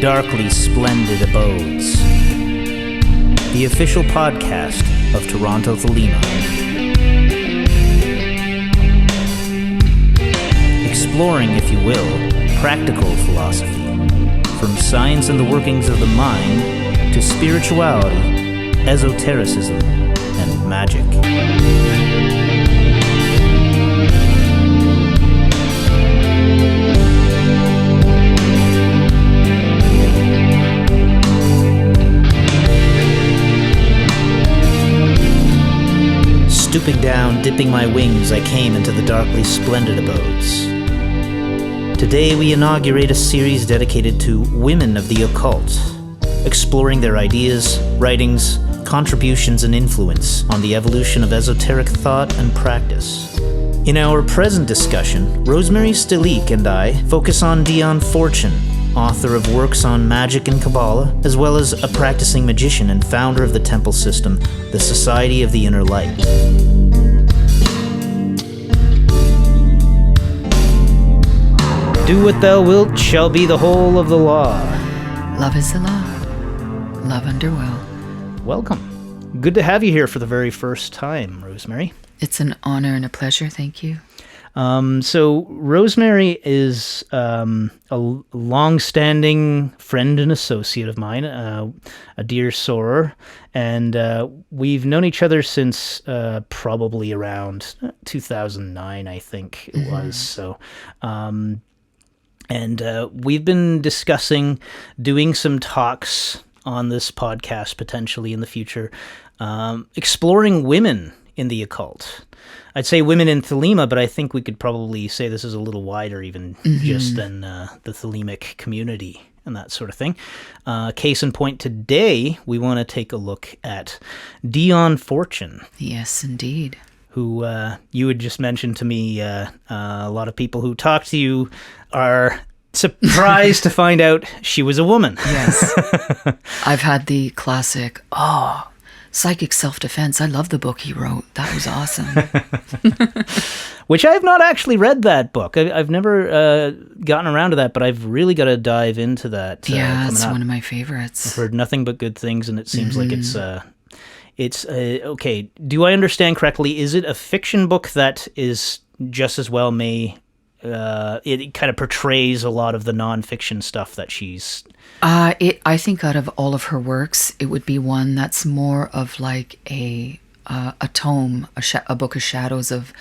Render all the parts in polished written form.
Darkly Splendid Abodes, the official podcast of Toronto Thelema. Exploring, if you will, practical philosophy, from science and the workings of the mind to spirituality, esotericism, and magic. Stooping down, dipping my wings, I came into the darkly splendid abodes. Today we inaugurate a series dedicated to women of the occult, exploring their ideas, writings, contributions, and influence on the evolution of esoteric thought and practice. In our present discussion, Rosemary Stehlik and I focus on Dion Fortune, author of works on magic and Kabbalah, as well as a practicing magician and founder of the temple system, the Society of the Inner Light. Do what thou wilt shall be the whole of the law. Love is the law. Love under will. Welcome. Good to have you here for the very first time, Rosemary. It's an honor and a pleasure, thank you. So Rosemary is a long-standing friend and associate of mine, a dear sorer, and we've known each other since probably around 2009, I think it was. So, and we've been discussing doing some talks on this podcast potentially in the future, exploring women in the occult. I'd say women in Thelema, but I think we could probably say this is a little wider even just than the Thelemic community and that sort of thing. Case in point, today we want to take a look at Dion Fortune. Yes, indeed. Who you had just mentioned to me, a lot of people who talk to you are surprised to find out she was a woman. Yes. I've had the classic, Psychic Self-Defense. I love the book he wrote. That was awesome. Which I have not actually read that book. I've never gotten around to that, but I've really got to dive into that. Yeah, it's one of my favorites. I've heard nothing but good things, and it seems like it's okay. Do I understand correctly? Is it a fiction book that is just as well it kind of portrays a lot of the nonfiction stuff that she's... I think out of all of her works, it would be one that's more of like a tome, a book of shadows of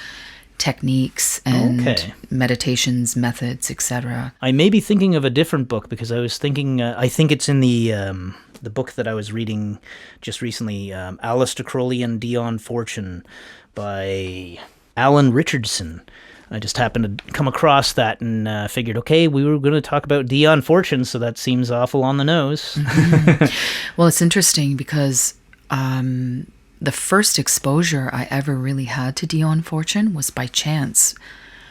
techniques and meditations, methods, etc. I may be thinking of a different book because I was thinking, I think it's in the book that I was reading just recently, Aleister Crowley and Dion Fortune by Alan Richardson. I just happened to come across that and figured, okay, we were going to talk about Dion Fortune, so that seems awful on the nose. Well, it's interesting because the first exposure I ever really had to Dion Fortune was by chance,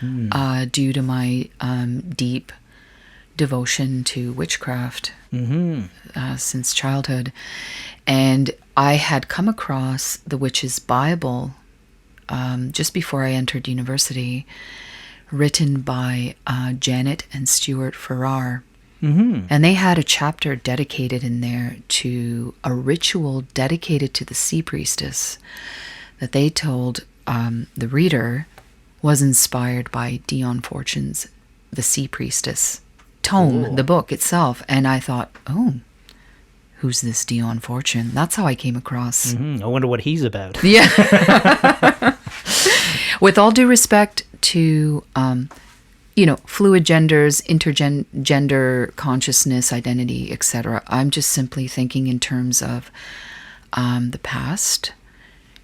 due to my deep devotion to witchcraft since childhood. And I had come across the Witch's Bible just before I entered university, written by Janet and Stuart Farrar. And they had a chapter dedicated in there to a ritual dedicated to the sea priestess that they told the reader was inspired by Dion Fortune's The Sea Priestess tome, the book itself. And I thought, who's this Dion Fortune? That's how I came across. I wonder what he's about. Yeah. With all due respect to, fluid genders, intergender consciousness, identity, etc., I'm just simply thinking in terms of the past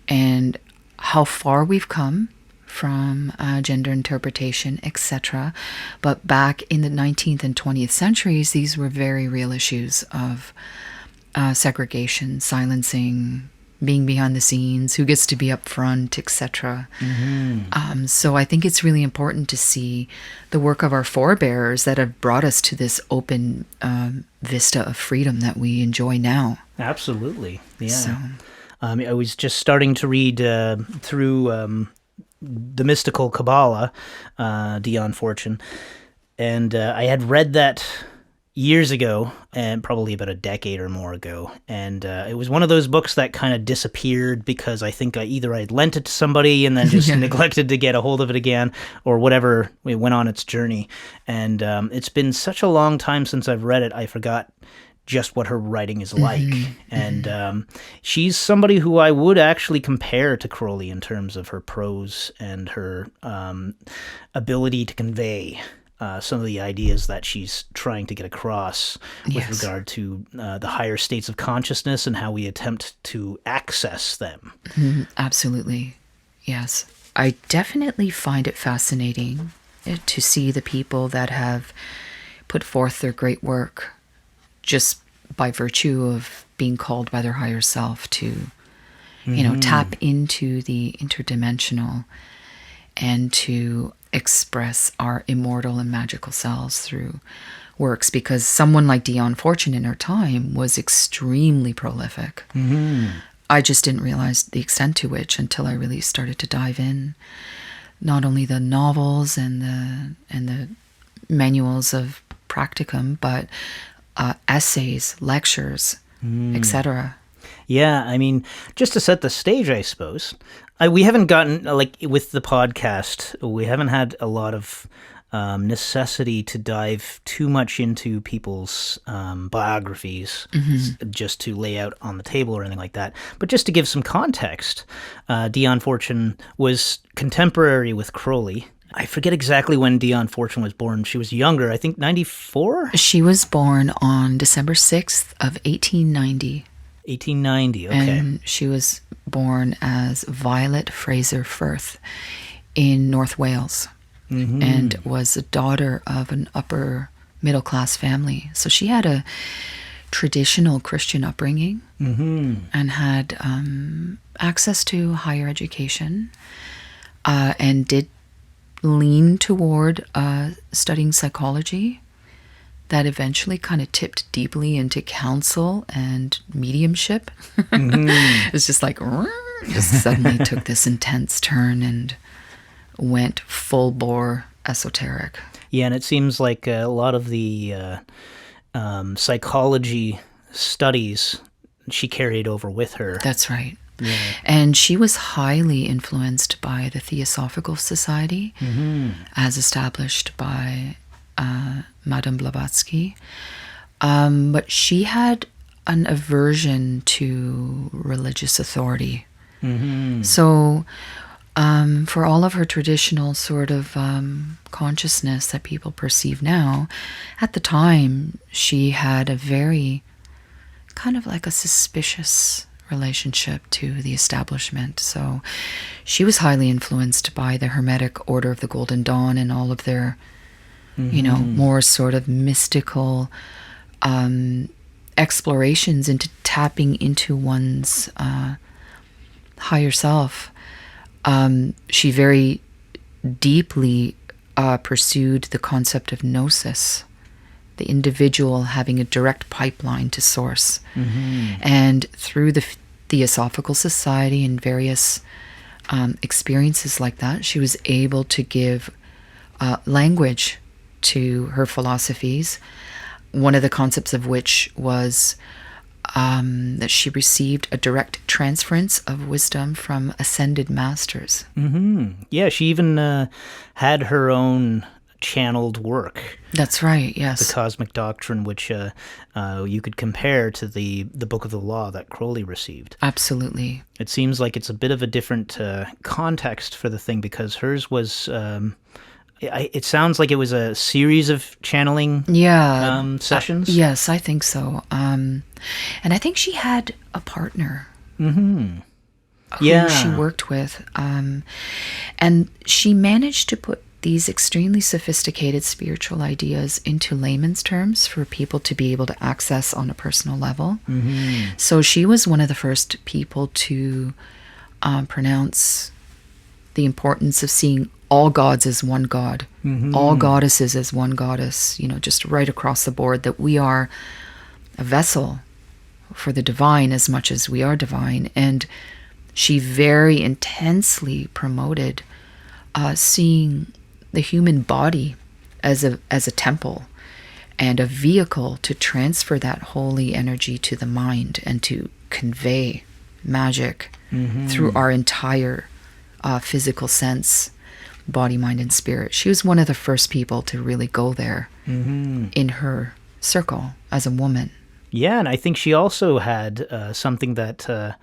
and how far we've come from gender interpretation, etc. But back in the 19th and 20th centuries, these were very real issues of segregation, silencing, being behind the scenes, who gets to be up front, etc. So I think it's really important to see the work of our forebears that have brought us to this open vista of freedom that we enjoy now. Absolutely, yeah. So, I was just starting to read through the mystical Kabbalah, Dion Fortune, and I had read that years ago, and probably about a decade or more ago. And it was one of those books that kind of disappeared because I think I'd lent it to somebody and then just neglected to get a hold of it again, or whatever. It went on its journey. And it's been such a long time since I've read it, I forgot just what her writing is like. And she's somebody who I would actually compare to Crowley in terms of her prose and her ability to convey some of the ideas that she's trying to get across with regard to the higher states of consciousness and how we attempt to access them. Absolutely. Yes. I definitely find it fascinating to see the people that have put forth their great work just by virtue of being called by their higher self to, tap into the interdimensional and to express our immortal and magical selves through works, because someone like Dion Fortune in her time was extremely prolific. I just didn't realize the extent to which until I really started to dive in. Not only the novels and the manuals of practicum, but essays, lectures, etc. Yeah, I mean, just to set the stage, I suppose, we haven't gotten, with the podcast, we haven't had a lot of necessity to dive too much into people's biographies, just to lay out on the table or anything like that. But just to give some context, Dion Fortune was contemporary with Crowley. I forget exactly when Dion Fortune was born. She was younger, I think 94? She was born on December 6th of 1890. 1890, okay. And she was born as Violet Fraser Firth in North Wales, and was a daughter of an upper middle class family. So she had a traditional Christian upbringing and had access to higher education, and did lean toward studying psychology. That eventually kind of tipped deeply into counsel and mediumship. It's just like, just suddenly took this intense turn and went full bore esoteric. Yeah, and it seems like a lot of the psychology studies she carried over with her. That's right. Yeah. And she was highly influenced by the Theosophical Society, as established by Madame Blavatsky. But she had an aversion to religious authority. So for all of her traditional sort of consciousness that people perceive now, at the time she had a very kind of like a suspicious relationship to the establishment. So she was highly influenced by the Hermetic Order of the Golden Dawn and all of their, more sort of mystical explorations into tapping into one's higher self. She very deeply pursued the concept of gnosis, the individual having a direct pipeline to source. And through the Theosophical Society and various experiences like that, she was able to give language to her philosophies, one of the concepts of which was that she received a direct transference of wisdom from ascended masters. Yeah, she even had her own channeled work. That's right, yes. The Cosmic Doctrine, which you could compare to the Book of the Law that Crowley received. Absolutely. It seems like it's a bit of a different context for the thing, because hers was... it sounds like it was a series of channeling sessions. Yes, I think so. And I think she had a partner who she worked with. And she managed to put these extremely sophisticated spiritual ideas into layman's terms for people to be able to access on a personal level. So she was one of the first people to pronounce the importance of seeing all gods as one god, all goddesses as one goddess, just right across the board, that we are a vessel for the divine as much as we are divine. And she very intensely promoted seeing the human body as a temple, and a vehicle to transfer that holy energy to the mind and to convey magic through our entire physical sense, body, mind, and spirit. She was one of the first people to really go there in her circle as a woman. Yeah, and I think she also had something that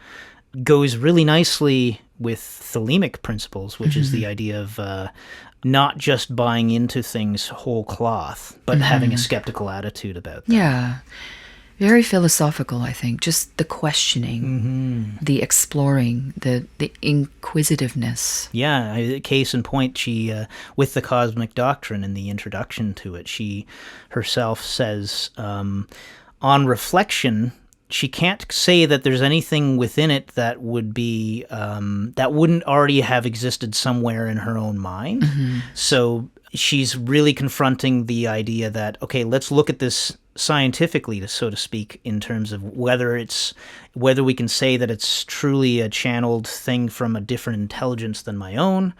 goes really nicely with Thelemic principles, which is the idea of not just buying into things whole cloth, but having a skeptical attitude about them. Yeah. Very philosophical, I think. Just the questioning, the exploring, the inquisitiveness. Yeah, case in point, she, with the cosmic doctrine in the introduction to it, she herself says, on reflection, she can't say that there's anything within it that would be, that wouldn't already have existed somewhere in her own mind. So she's really confronting the idea that, okay, let's look at this scientifically, so to speak, in terms of whether we can say that it's truly a channeled thing from a different intelligence than my own,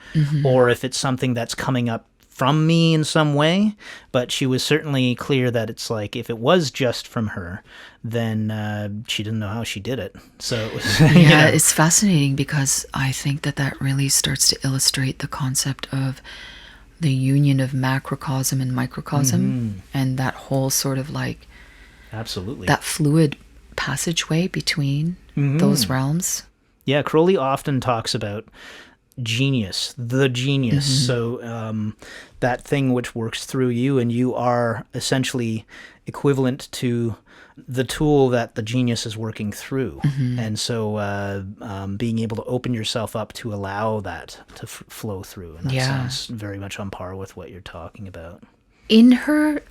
or if it's something that's coming up from me in some way. But she was certainly clear that it's like, if it was just from her, then she didn't know how she did it. So it was, yeah, it's fascinating, because I think that really starts to illustrate the concept of the union of macrocosm and microcosm, and that whole sort of like, absolutely, that fluid passageway between those realms. Yeah, Crowley often talks about genius, the genius. So that thing which works through you, and you are essentially equivalent to the tool that the genius is working through. And so being able to open yourself up to allow that to flow through. And that sounds very much on par with what you're talking about. In her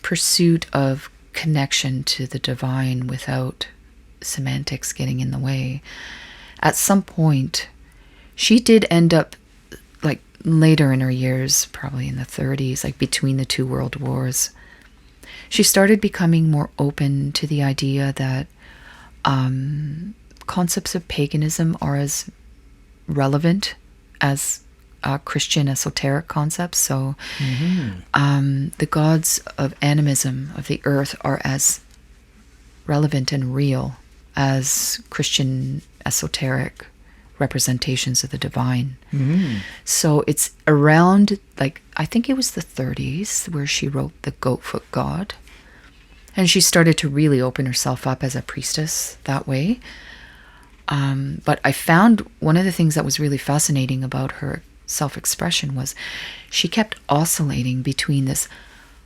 pursuit of connection to the divine without semantics getting in the way, at some point, she did end up, like later in her years, probably in the 30s, like between the two world wars, she started becoming more open to the idea that concepts of paganism are as relevant as Christian esoteric concepts. So the gods of animism, of the earth, are as relevant and real as Christian esoteric representations of the divine. So it's around, like, I think it was the 30s where she wrote The Goatfoot God. And she started to really open herself up as a priestess that way. But I found one of the things that was really fascinating about her self-expression was she kept oscillating between this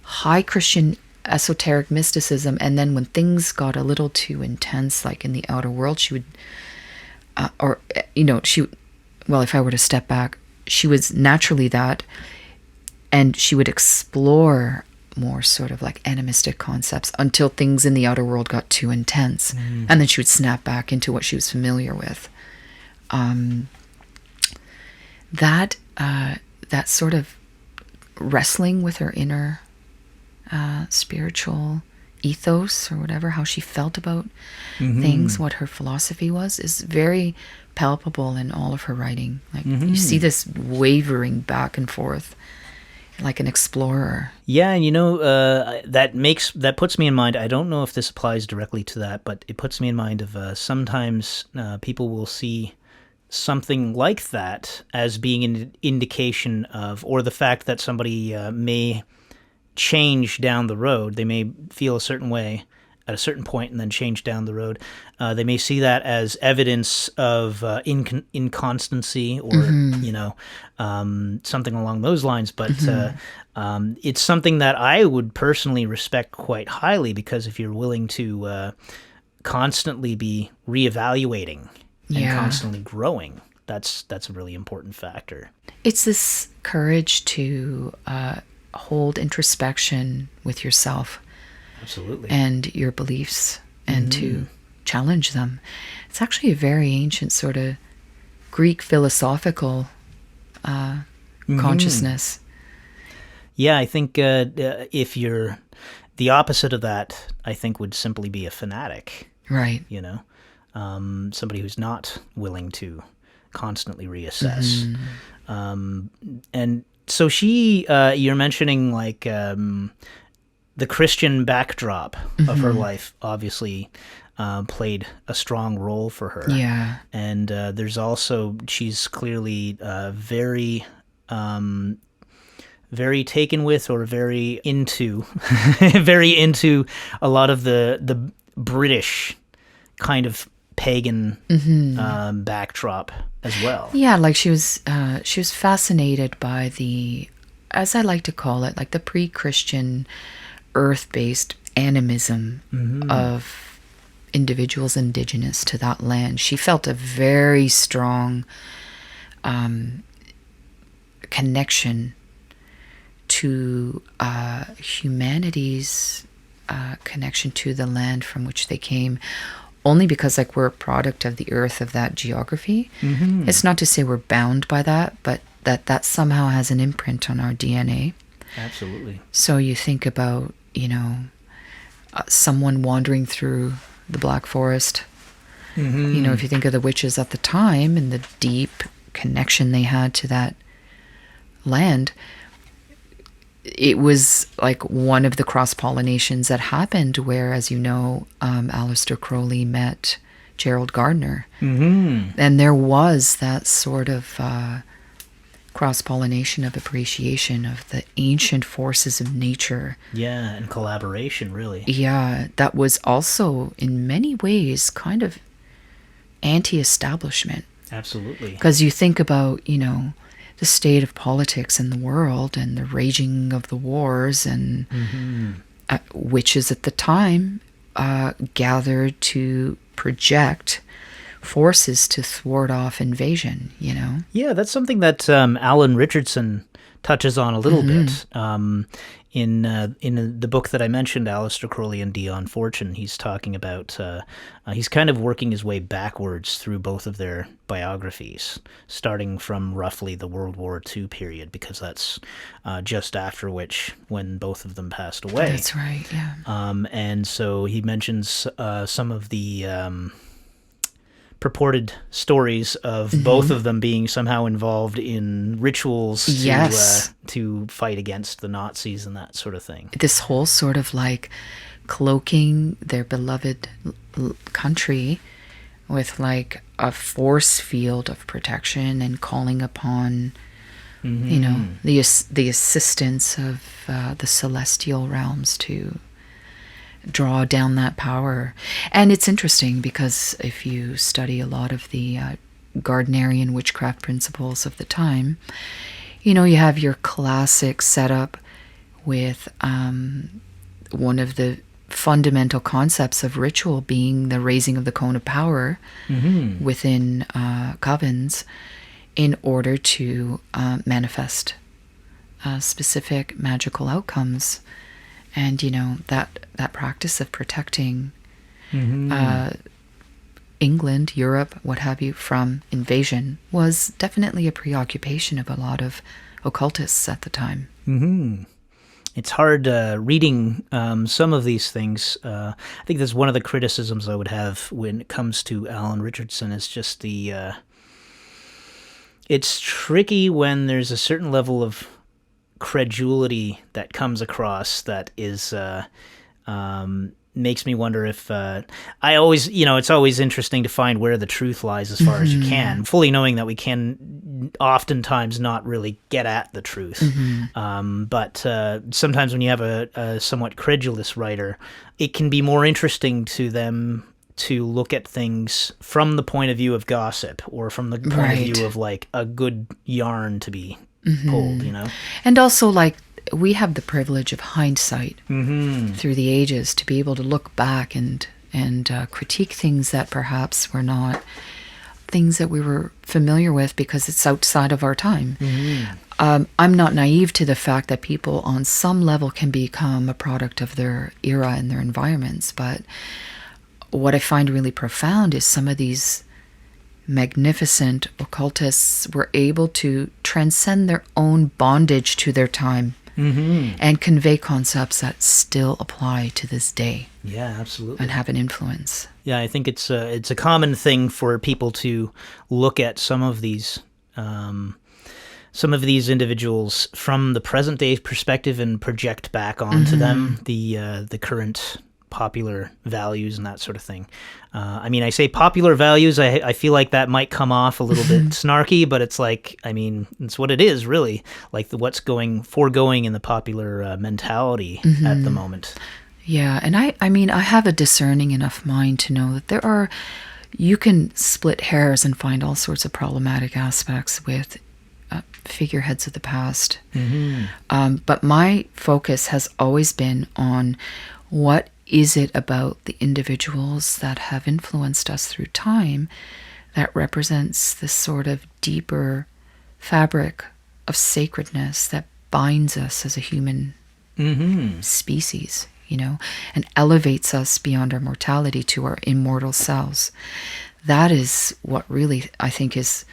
high Christian esoteric mysticism, and then when things got a little too intense, like in the outer world, she would if I were to step back, she was naturally that, and she would explore more sort of like animistic concepts until things in the outer world got too intense, and then she would snap back into what she was familiar with. That sort of wrestling with her inner spiritual ethos, or whatever, how she felt about things, what her philosophy was, is very palpable in all of her writing. Like you see this wavering back and forth, like an explorer. Yeah, and that puts me in mind, I don't know if this applies directly to that, but it puts me in mind of sometimes people will see something like that as being an indication of, or the fact that somebody may change down the road. They may feel a certain way at a certain point and then change down the road. They may see that as evidence of inconstancy, or something along those lines. But it's something that I would personally respect quite highly, because if you're willing to constantly be reevaluating and constantly growing, that's a really important factor. It's this courage to hold introspection with yourself. Absolutely. And your beliefs, and to challenge them. It's actually a very ancient sort of Greek philosophical consciousness. Yeah, I think if you're the opposite of that, I think would simply be a fanatic. Right. Somebody who's not willing to constantly reassess. And so she, you're mentioning like the Christian backdrop of her life obviously played a strong role for her. Yeah. And there's also, she's clearly very, very taken with, or very into, very into a lot of the British kind of pagan backdrop as well. Yeah, like she was fascinated by the, as I like to call it, like the pre-Christian earth-based animism of individuals indigenous to that land. She felt a very strong connection to humanity's connection to the land from which they came, only because like we're a product of the earth, of that geography. It's not to say we're bound by that, but that somehow has an imprint on our DNA. Absolutely. So you think about, someone wandering through the Black Forest. If you think of the witches at the time and the deep connection they had to that land, it was like one of the cross-pollinations that happened where, as you know, Aleister Crowley met Gerald Gardner. And there was that sort of cross-pollination of appreciation of the ancient forces of nature. Yeah, and collaboration, really. Yeah, that was also in many ways kind of anti-establishment. Absolutely. Because you think about, the state of politics in the world and the raging of the wars, and witches at the time gathered to project forces to thwart off invasion, Yeah, that's something that Alan Richardson touches on a little bit. In the book that I mentioned, Aleister Crowley and Dion Fortune, he's talking about, he's kind of working his way backwards through both of their biographies, starting from roughly the World War II period, because that's just after when both of them passed away. That's right, yeah. And so he mentions some of the purported stories of both of them being somehow involved in rituals to fight against the Nazis and that sort of thing. This whole sort of like cloaking their beloved country with like a force field of protection and calling upon, the assistance of the celestial realms to draw down that power. And it's interesting because if you study a lot of the Gardnerian witchcraft principles of the time, you have your classic setup with one of the fundamental concepts of ritual being the raising of the cone of power within covens in order to manifest specific magical outcomes. And, that practice of protecting England, Europe, what have you, from invasion was definitely a preoccupation of a lot of occultists at the time. It's hard reading some of these things. I think that's one of the criticisms I would have when it comes to Alan Richardson, is just it's tricky when there's a certain level of credulity that comes across that is makes me wonder if I always, it's always interesting to find where the truth lies as far as you can, fully knowing that we can oftentimes not really get at the truth. But sometimes when you have a somewhat credulous writer, it can be more interesting to them to look at things from the point of view of gossip, or from the point of view of like a good yarn to be pulled, And also, like, we have the privilege of hindsight through the ages to be able to look back and critique things that perhaps were not things that we were familiar with because it's outside of our time. I'm not naive to the fact that people on some level can become a product of their era and their environments, but what I find really profound is some of these magnificent occultists were able to transcend their own bondage to their time and convey concepts that still apply to this day. Yeah, absolutely. And have an influence. Yeah, I think it's a common thing for people to look at some of these some of these individuals from the present day perspective and project back onto them the current popular values and that sort of thing. I mean, I say popular values, I feel like that might come off a little bit snarky, but it's like, I mean, it's what it is, really. Like what's foregoing in the popular mentality at the moment. Yeah, and I mean, I have a discerning enough mind to know that you can split hairs and find all sorts of problematic aspects with figureheads of the past. But my focus has always been on what is it about the individuals that have influenced us through time that represents this sort of deeper fabric of sacredness that binds us as a human species, and elevates us beyond our mortality to our immortal selves. That is what really I think is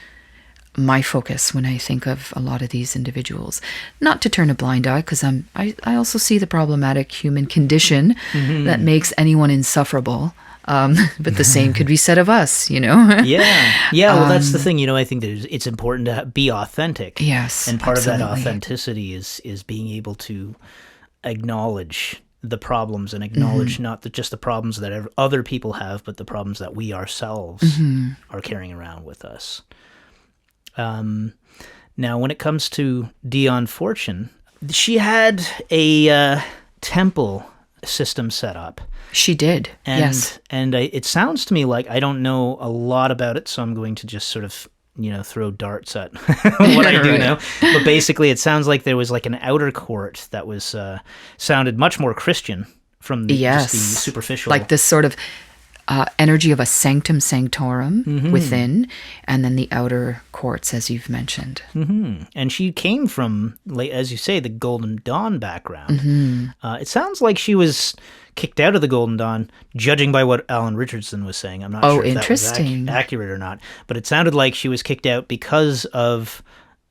my focus when I think of a lot of these individuals. Not to turn a blind eye, because I also see the problematic human condition that makes anyone insufferable. But the same could be said of us, Yeah. Well, that's the thing. I think it's important to be authentic. Yes, and part absolutely. of that authenticity is being able to acknowledge the problems and acknowledge not just the problems that other people have, but the problems that we ourselves are carrying around with us. Now, when it comes to Dion Fortune, she had a temple system set up. She did, yes. And it sounds to me like I don't know a lot about it, so I'm going to just sort of, throw darts at what I do know. But basically, it sounds like there was like an outer court that was sounded much more Christian from just the superficial. Like this sort of energy of a sanctum sanctorum within, and then the outer courts, as you've mentioned. And she came from, as you say, the Golden Dawn background. It sounds like she was kicked out of the Golden Dawn, judging by what Alan Richardson was saying. I'm not sure if that was accurate or not, but it sounded like she was kicked out because of,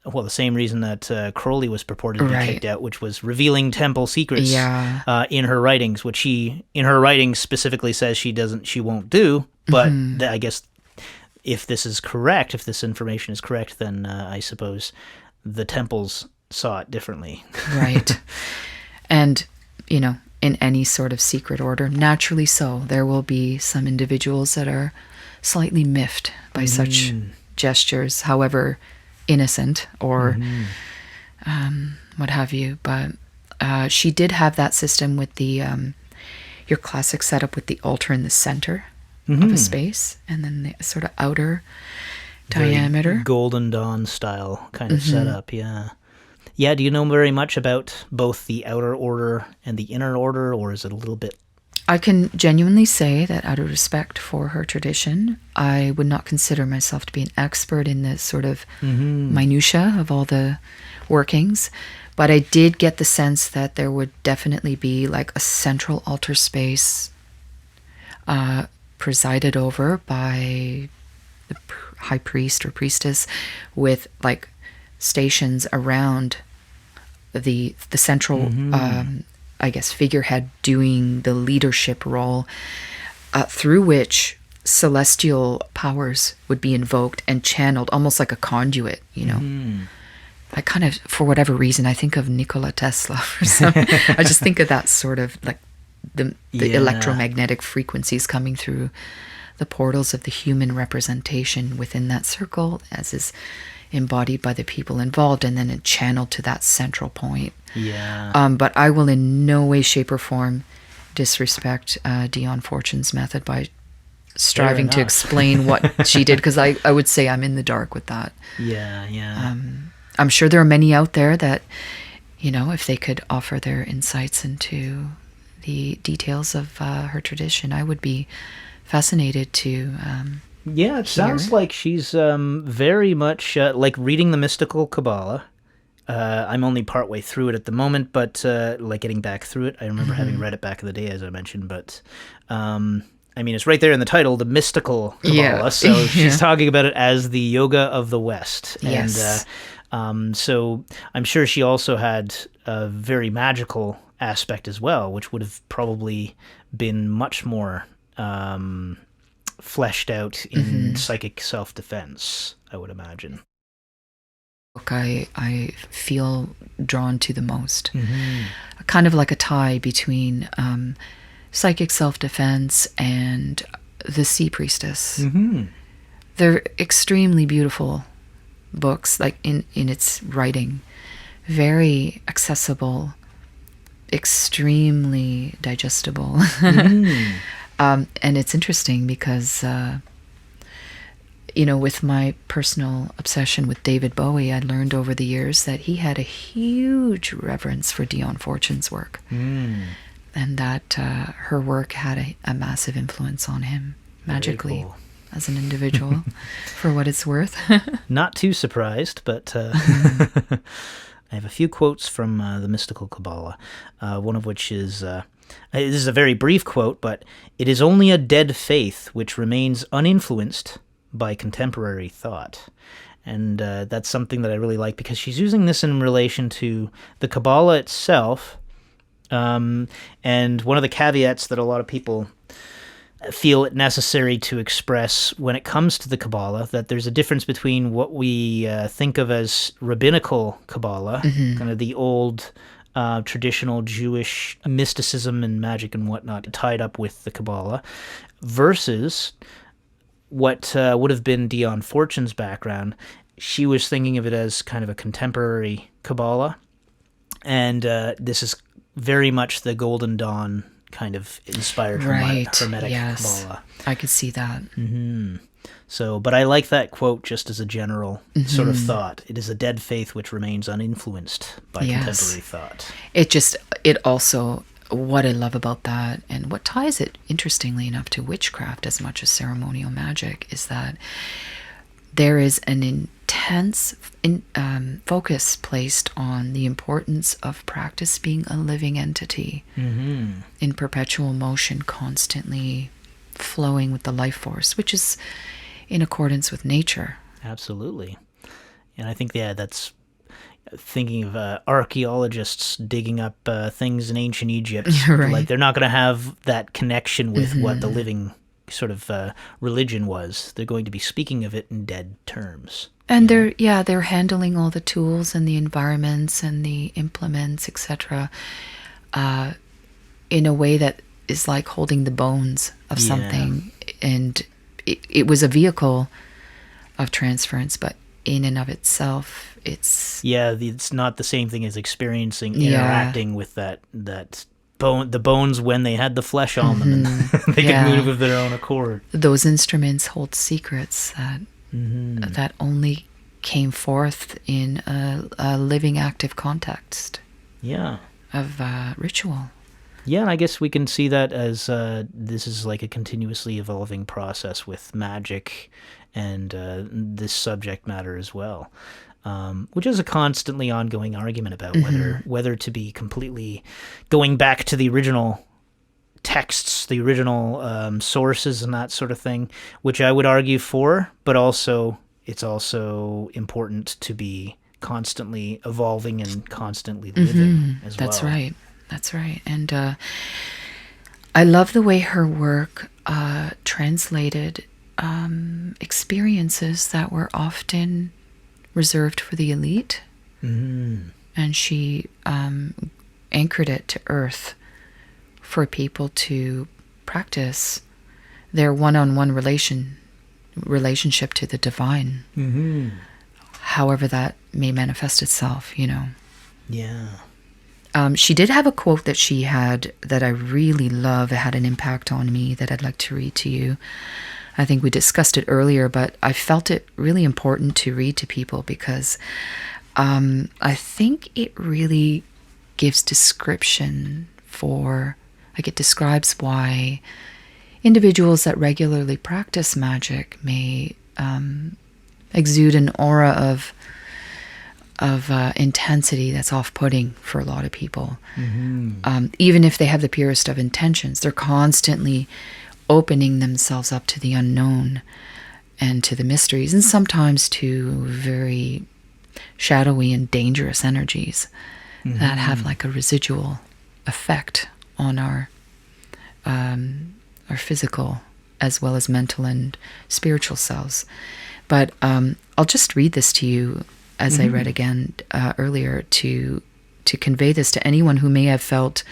well, the same reason that Crowley was purported to be kicked out, which was revealing temple secrets in her writings, which she, in her writings, specifically says she won't do. But I guess if this is correct, if this information is correct, then I suppose the temples saw it differently. Right. And, in any sort of secret order, naturally so, there will be some individuals that are slightly miffed by such gestures, however innocent or what have you. But she did have that system with the your classic setup with the altar in the center of a space, and then the sort of outer diameter. Golden Dawn style kind of setup, Yeah, do you know very much about both the outer order and the inner order, or is it a little bit? I can genuinely say that out of respect for her tradition, I would not consider myself to be an expert in the sort of minutia of all the workings, but I did get the sense that there would definitely be like a central altar space presided over by the high priest or priestess, with like stations around the central I guess figurehead doing the leadership role, through which celestial powers would be invoked and channeled, almost like a conduit, I kind of, for whatever reason, I think of Nikola Tesla or something. I just think of that sort of like the electromagnetic frequencies coming through the portals of the human representation within that circle, as is embodied by the people involved, and then it channeled to that central point. But I will in no way, shape, or form disrespect Dion Fortune's method by striving to explain what she did, because I would say I'm in the dark with that. I'm sure there are many out there that, if they could offer their insights into the details of her tradition, I would be fascinated to it sounds like she's very much like reading the mystical Kabbalah. I'm only partway through it at the moment, but like getting back through it, I remember having read it back in the day, as I mentioned, but I mean, it's right there in the title, the mystical Kabbalah, so she's talking about it as the yoga of the West. And so I'm sure she also had a very magical aspect as well, which would have probably been much more fleshed out in psychic self-defense, I would imagine. book I feel drawn to the most. Kind of like a tie between psychic self-defense and the Sea Priestess. They're extremely beautiful books, like in its writing. Very accessible, extremely digestible. And it's interesting because, with my personal obsession with David Bowie, I learned over the years that he had a huge reverence for Dion Fortune's work. And that her work had a massive influence on him, magically, cool. As an individual, for what it's worth. Not too surprised, but I have a few quotes from the Mystical Kabbalah, one of which is, this is a very brief quote, but it is only a dead faith which remains uninfluenced by contemporary thought. And that's something that I really like, because she's using this in relation to the Kabbalah itself. And one of the caveats that a lot of people feel it necessary to express when it comes to the Kabbalah, that there's a difference between what we think of as rabbinical Kabbalah, kind of the old traditional Jewish mysticism and magic and whatnot tied up with the Kabbalah, versus what would have been Dion Fortune's background. She was thinking of it as kind of a contemporary Kabbalah, and this is very much the Golden Dawn kind of inspired Hermetic Kabbalah. I could see that. So, but I like that quote just as a general sort of thought. It is a dead faith which remains uninfluenced by contemporary thought. It also, what I love about that, and what ties it, interestingly enough, to witchcraft as much as ceremonial magic, is that there is an intense focus placed on the importance of practice being a living entity in perpetual motion, constantly flowing with the life force, which is in accordance with nature. Absolutely. And I think, that's thinking of archaeologists digging up things in ancient Egypt. Right. Like, they're not going to have that connection with what the living sort of religion was. They're going to be speaking of it in dead terms. And they're handling all the tools and the environments and the implements, etc., in a way that is like holding the bones of something. And it was a vehicle of transference, but in and of itself, it's not the same thing as experiencing, interacting with that bone, the bones when they had the flesh on them, and they could move of their own accord. Those instruments hold secrets that only came forth in a living, active context. Of ritual. Yeah, and I guess we can see that as this is like a continuously evolving process with magic and this subject matter as well, which is a constantly ongoing argument about whether to be completely going back to the original texts, the original sources and that sort of thing, which I would argue for, but also it's also important to be constantly evolving and constantly living as well. That's right. And I love the way her work translated experiences that were often reserved for the elite. And she anchored it to earth for people to practice their one-on-one relationship to the divine. However that may manifest itself, She did have a quote that she had that I really love. It had an impact on me that I'd like to read to you. I think we discussed it earlier, but I felt it really important to read to people because I think it really gives description for, it describes why individuals that regularly practice magic may exude an aura of intensity that's off-putting for a lot of people. Even if they have the purest of intentions, they're constantly opening themselves up to the unknown and to the mysteries, and sometimes to very shadowy and dangerous energies that have like a residual effect on our physical as well as mental and spiritual selves. But I'll just read this to you as I read again earlier, to convey this to anyone who may have felt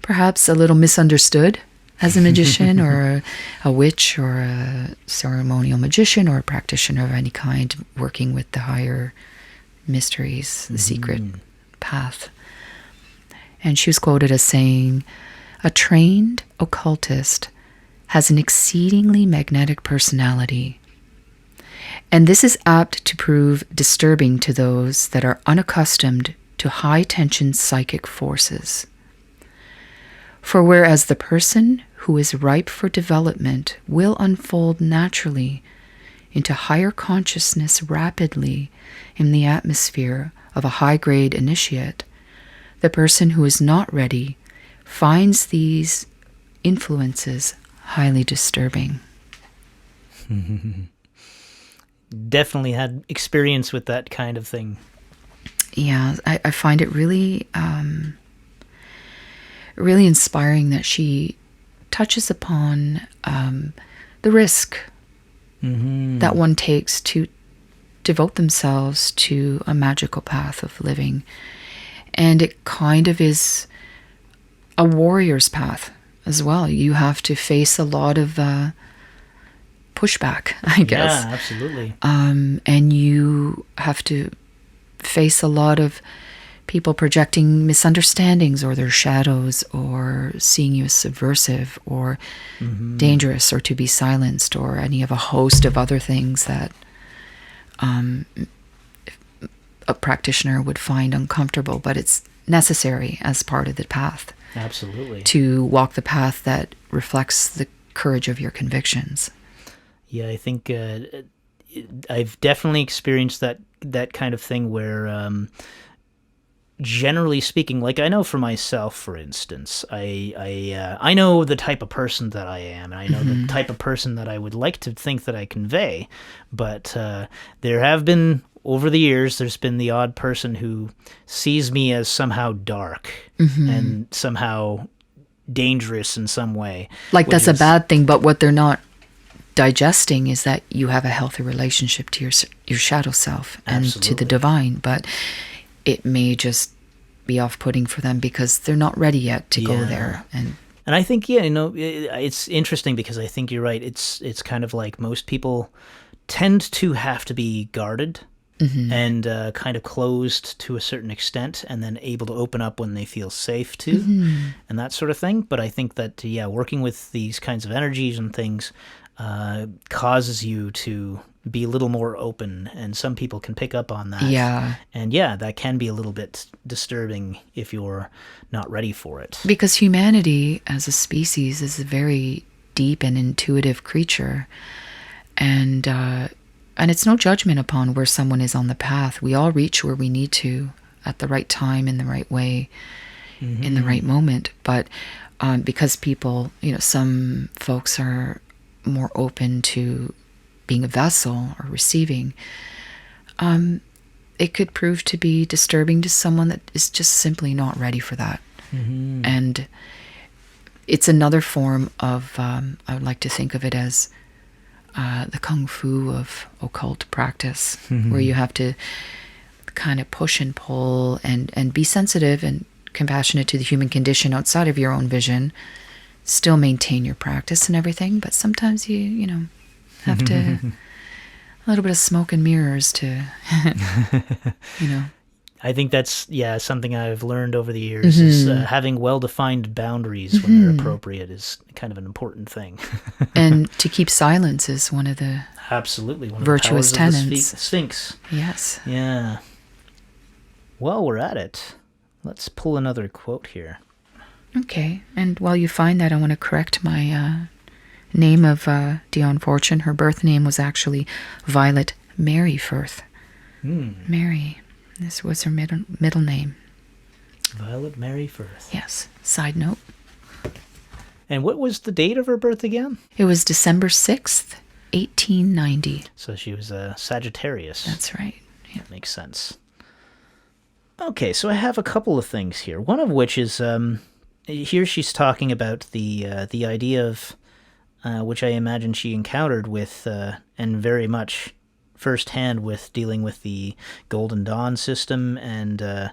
perhaps a little misunderstood as a magician or a witch or a ceremonial magician or a practitioner of any kind working with the higher mysteries, the secret path. And she was quoted as saying, "A trained occultist has an exceedingly magnetic personality, and this is apt to prove disturbing to those that are unaccustomed to high-tension psychic forces. For whereas the person who is ripe for development will unfold naturally into higher consciousness rapidly in the atmosphere of a high-grade initiate, the person who is not ready finds these influences highly disturbing." Definitely had experience with that kind of thing. Yeah, I find it really, really inspiring that she touches upon the risk that one takes to devote themselves to a magical path of living. And it kind of is a warrior's path as well. You have to face a lot of pushback, I guess. Yeah, absolutely. And you have to face a lot of people projecting misunderstandings or their shadows or seeing you as subversive or dangerous or to be silenced or any of a host of other things that a practitioner would find uncomfortable, but it's necessary as part of the path. Absolutely. To walk the path that reflects the courage of your convictions. Yeah, I think I've definitely experienced that kind of thing where, generally speaking, like I know for myself, for instance, I know the type of person that I am, and I know the type of person that I would like to think that I convey, but there have been, over the years, there's been the odd person who sees me as somehow dark and somehow dangerous in some way. Like that's a bad thing, but what they're not digesting is that you have a healthy relationship to your shadow self and to the divine, but it may just be off-putting for them because they're not ready yet to go there. And I think, it's interesting because I think you're right. It's kind of like most people tend to have to be guarded and kind of closed to a certain extent and then able to open up when they feel safe to and that sort of thing. But I think that, working with these kinds of energies and things causes you to be a little more open, and some people can pick up on that. Yeah. And that can be a little bit disturbing if you're not ready for it. Because humanity as a species is a very deep and intuitive creature. And it's no judgment upon where someone is on the path. We all reach where we need to at the right time, in the right way, in the right moment. But because people, some folks are more open to being a vessel or receiving, it could prove to be disturbing to someone that is just simply not ready for that. And it's another form of, I would like to think of it as the kung fu of occult practice, where you have to kind of push and pull and be sensitive and compassionate to the human condition outside of your own vision, still maintain your practice and everything, but sometimes you have to a little bit of smoke and mirrors to I think that's something I've learned over the years is having well-defined boundaries when they're appropriate is kind of an important thing. And to keep silence is one of the virtuous tenets. Of the Sphinx. Yes. Yeah. Well, we're at it. Let's pull another quote here. Okay, and while you find that, I want to correct my name of Dion Fortune. Her birth name was actually Violet Mary Firth. Mary. This was her middle name. Violet Mary Firth. Yes. Side note. And what was the date of her birth again? It was December 6th, 1890. So she was a Sagittarius. That's right. Yeah. That makes sense. Okay, so I have a couple of things here. One of which is here she's talking about the idea of which I imagine she encountered with and very much firsthand with dealing with the Golden Dawn system and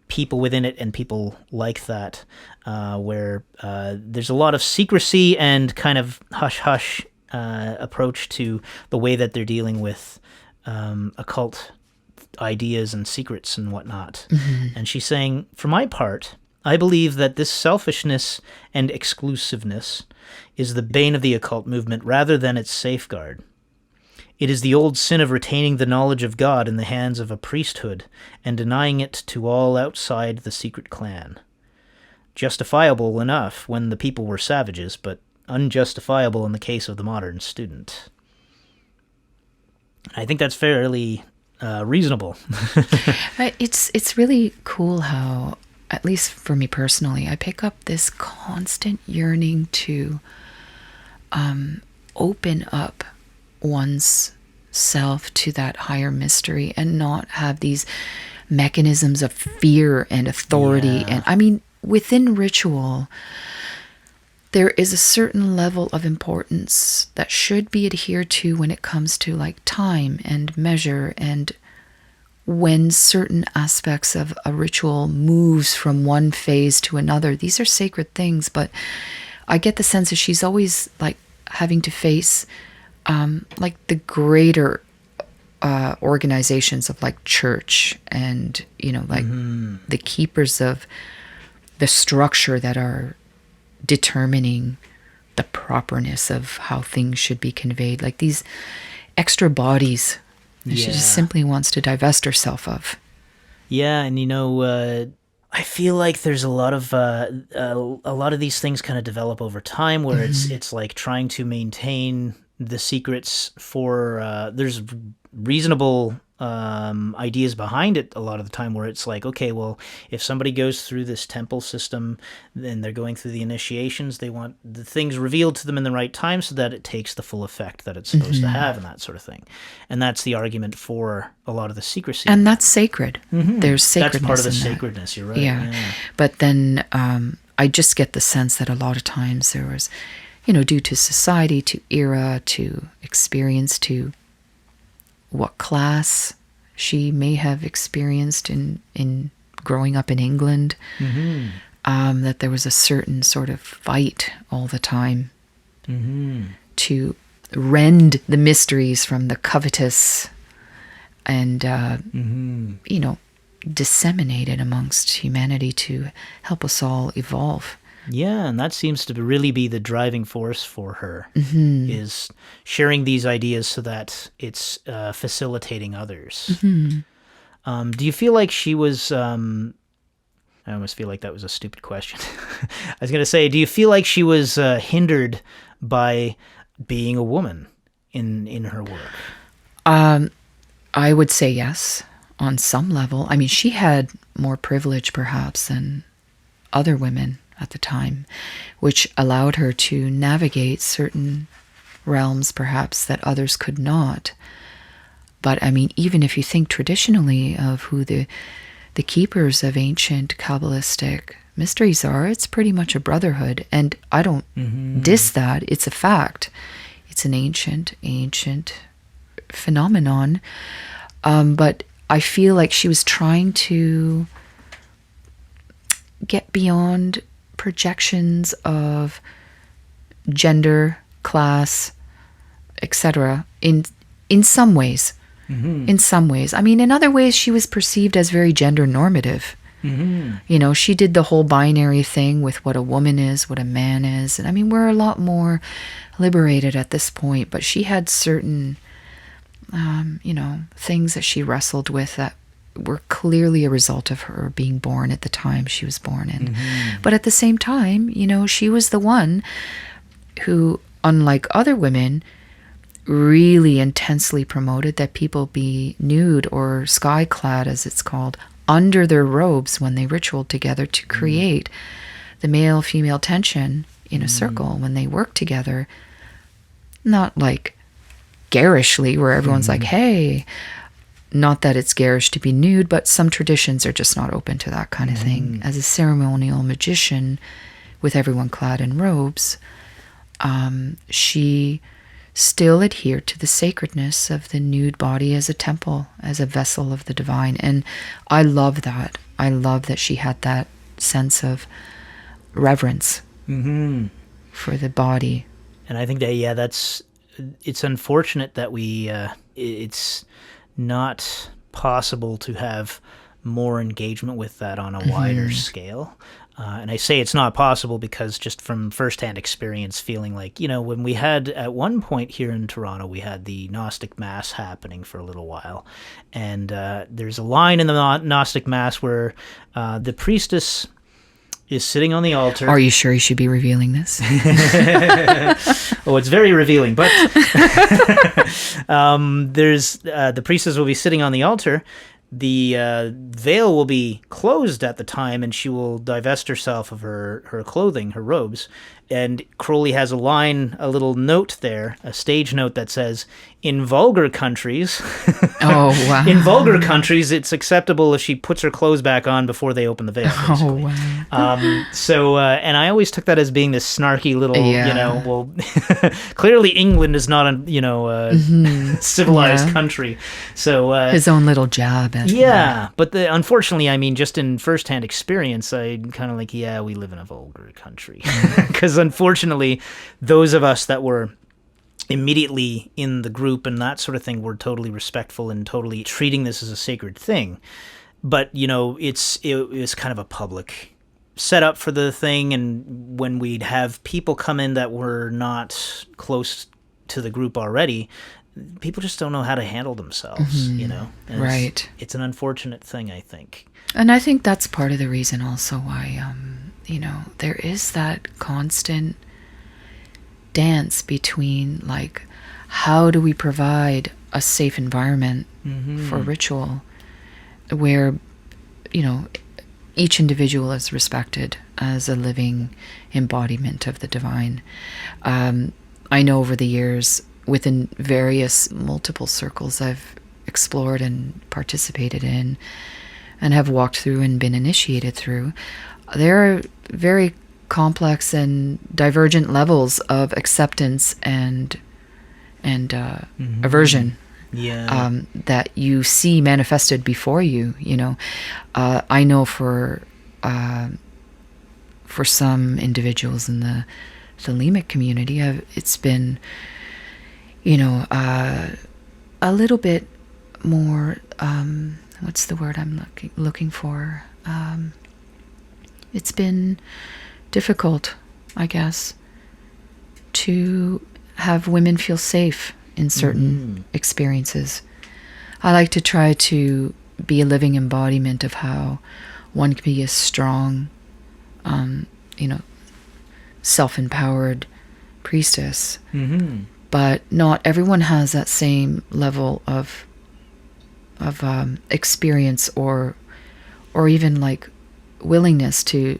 people within it and people like that, where there's a lot of secrecy and kind of hush-hush approach to the way that they're dealing with occult ideas and secrets and whatnot. Mm-hmm. And she's saying, for my part, I believe that this selfishness and exclusiveness is the bane of the occult movement rather than its safeguard. It is the old sin of retaining the knowledge of God in the hands of a priesthood and denying it to all outside the secret clan. Justifiable enough when the people were savages, but unjustifiable in the case of the modern student. I think that's fairly reasonable. It's really cool how, at least for me personally, I pick up this constant yearning to open up one's self to that higher mystery and not have these mechanisms of fear and authority. Yeah. And I mean, within ritual, there is a certain level of importance that should be adhered to when it comes to like time and measure, and when certain aspects of a ritual moves from one phase to another. These are sacred things, but I get the sense that she's always like having to face like the greater organizations of like church and, you know, like the keepers of the structure that are determining the properness of how things should be conveyed, like these extra bodies that she just simply wants to divest herself of. Yeah, and you know, I feel like there's a lot of these things kind of develop over time where it's like trying to maintain the secrets for there's reasonable ideas behind it a lot of the time, where it's like, okay, well, if somebody goes through this temple system, then they're going through the initiations, they want the things revealed to them in the right time so that it takes the full effect that it's supposed to have, and that sort of thing. And that's the argument for a lot of the secrecy. And that's sacred. There's sacredness. That's part of the in sacredness, that. You're right. Yeah. But then I just get the sense that a lot of times there was, you know, due to society, to era, to experience, to what class she may have experienced in growing up in England, that there was a certain sort of fight all the time to rend the mysteries from the covetous and, you know, disseminate it amongst humanity to help us all evolve. Yeah, and that seems to really be the driving force for her, is sharing these ideas so that it's facilitating others. Do you feel like she was... I almost feel like that was a stupid question. I was going to say, do you feel like she was hindered by being a woman in her work? I would say yes, on some level. I mean, she had more privilege perhaps than other women at the time, which allowed her to navigate certain realms perhaps that others could not. But I mean, even if you think traditionally of who the keepers of ancient Kabbalistic mysteries are, it's pretty much a brotherhood. And I don't diss that. It's a fact. It's an ancient phenomenon. But I feel like she was trying to get beyond projections of gender, class, etc. in some ways. In some ways. I mean, in other ways, she was perceived as very gender normative. You know, she did the whole binary thing with what a woman is, what a man is. And I mean, we're a lot more liberated at this point, but she had certain, you know, things that she wrestled with that were clearly a result of her being born at the time she was born in. But at the same time, you know, she was the one who, unlike other women, really intensely promoted that people be nude or sky-clad, as it's called, under their robes when they ritualed together to create the male-female tension in a circle when they work together. Not like garishly, where everyone's like, hey... Not that it's garish to be nude, but some traditions are just not open to that kind of thing. As a ceremonial magician with everyone clad in robes, she still adhere to the sacredness of the nude body as a temple, as a vessel of the divine. And I love that. I love that she had that sense of reverence for the body. And I think that, yeah, it's unfortunate that it's not possible to have more engagement with that on a wider scale. And I say it's not possible because just from firsthand experience, feeling like, when we had at one point here in Toronto, we had the Gnostic Mass happening for a little while. And there's a line in the Gnostic Mass where the priestess is sitting on the altar. Are you sure you should be revealing this? Oh, it's very revealing. But there's the priestess will be sitting on the altar. The veil will be closed at the time, and she will divest herself of her clothing, her robes. And Crowley has a little note there, a stage note that says, in vulgar countries, oh, wow. In vulgar countries, it's acceptable if she puts her clothes back on before they open the veil. Basically. Oh, wow. And I always took that as being this snarky little, well, clearly England is not a, civilized country. So his own little jab. But unfortunately, I mean, just in firsthand experience, I kind of like, we live in a vulgar country. Because unfortunately, those of us that were immediately in the group and that sort of thing were totally respectful and totally treating this as a sacred thing. But, it was kind of a public setup for the thing. And when we'd have people come in that were not close to the group already, people just don't know how to handle themselves, And right. It's an unfortunate thing, I think. And I think that's part of the reason also why, there is that constant dance between, like, how do we provide a safe environment for ritual where, each individual is respected as a living embodiment of the divine. I know over the years, within various multiple circles I've explored and participated in and have walked through and been initiated through, there are very complex and divergent levels of acceptance and aversion that you see manifested before you. I know for some individuals in the Thelemic community, it's been a little bit more, what's the word I'm looking for? It's been difficult, I guess, to have women feel safe in certain experiences. I like to try to be a living embodiment of how one can be a strong, self-empowered priestess. But not everyone has that same level of experience or even like willingness to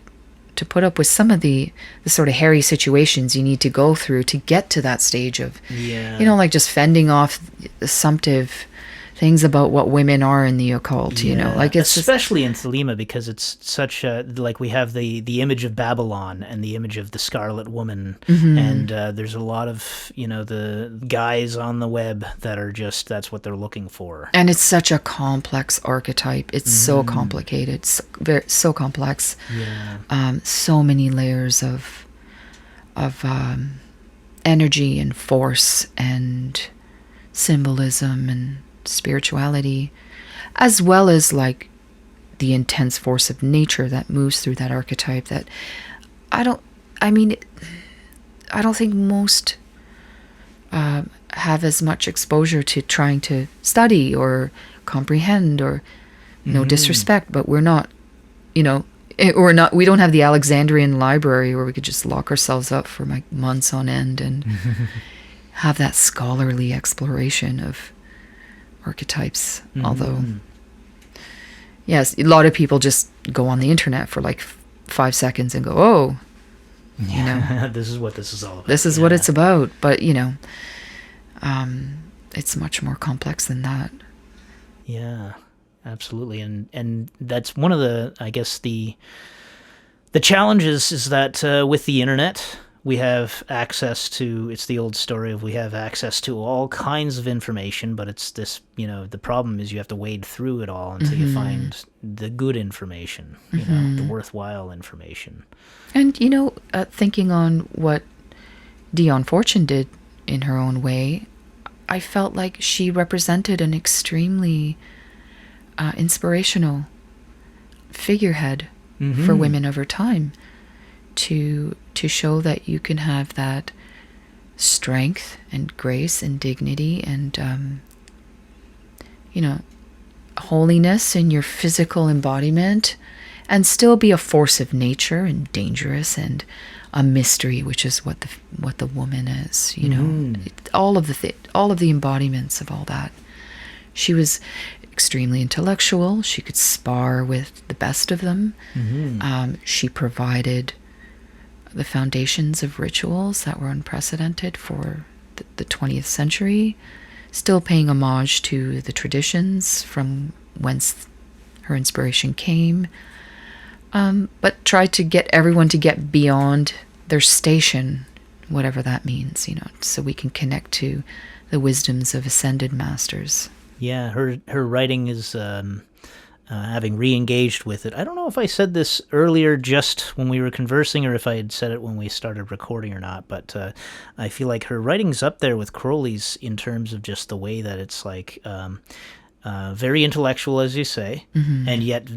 put up with some of the sort of hairy situations you need to go through to get to that stage of, like just fending off assumptive things about what women are in the occult, like it's especially in Thelema, because it's such a, like, we have the image of Babylon and the image of the Scarlet Woman, and there's a lot of the guys on the web that are just, that's what they're looking for, and it's such a complex archetype. It's so complicated, so complex, so many layers of energy and force and symbolism and spirituality, as well as like the intense force of nature that moves through that archetype that I don't think most have as much exposure to trying to study or comprehend, or no disrespect, but we're not, we don't have the Alexandrian library where we could just lock ourselves up for like months on end and have that scholarly exploration of archetypes. Although, yes, a lot of people just go on the internet for like 5 seconds and go, oh, this is what this is all about. This is what it's about. But, it's much more complex than that. Yeah, absolutely. And that's one of the, I guess, the challenges is that with the internet, we have access to, it's the old story of we have access to all kinds of information, but it's this, the problem is you have to wade through it all until you find the good information, the worthwhile information. And, thinking on what Dion Fortune did in her own way, I felt like she represented an extremely inspirational figurehead for women of her time to show that you can have that strength and grace and dignity and holiness in your physical embodiment and still be a force of nature and dangerous and a mystery, which is what the woman is, all of the embodiments of all that. She was extremely intellectual. She could spar with the best of them. She provided the foundations of rituals that were unprecedented for the 20th century, still paying homage to the traditions from whence her inspiration came, but tried to get everyone to get beyond their station, whatever that means, so we can connect to the wisdoms of ascended masters. Yeah, her writing is, having re-engaged with it. I don't know if I said this earlier just when we were conversing or if I had said it when we started recording or not, but I feel like her writing's up there with Crowley's in terms of just the way that it's like very intellectual, as you say, and yet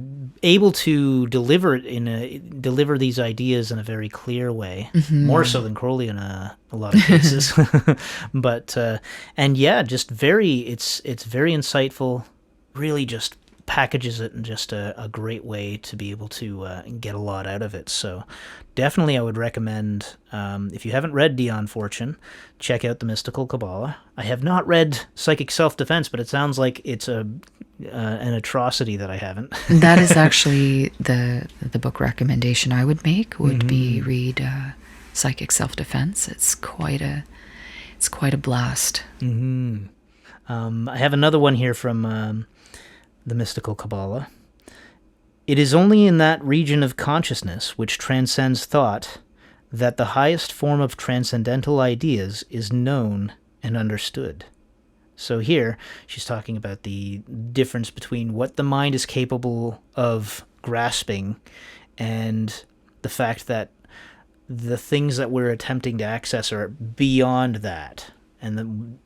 able to deliver these ideas in a very clear way, more so than Crowley in a lot of cases. But and yeah, just it's very insightful. Really, just packages it in just a great way to be able to get a lot out of it. So definitely I would recommend, if you haven't read Dion Fortune, check out The Mystical Kabbalah. I have not read Psychic Self-Defense, but it sounds like it's an atrocity that I haven't. That is actually the book recommendation I would make, would be read Psychic Self-Defense. It's quite a blast. I have another one here from The Mystical Kabbalah. It is only in that region of consciousness which transcends thought that the highest form of transcendental ideas is known and understood. So here, she's talking about the difference between what the mind is capable of grasping and the fact that the things that we're attempting to access are beyond that. And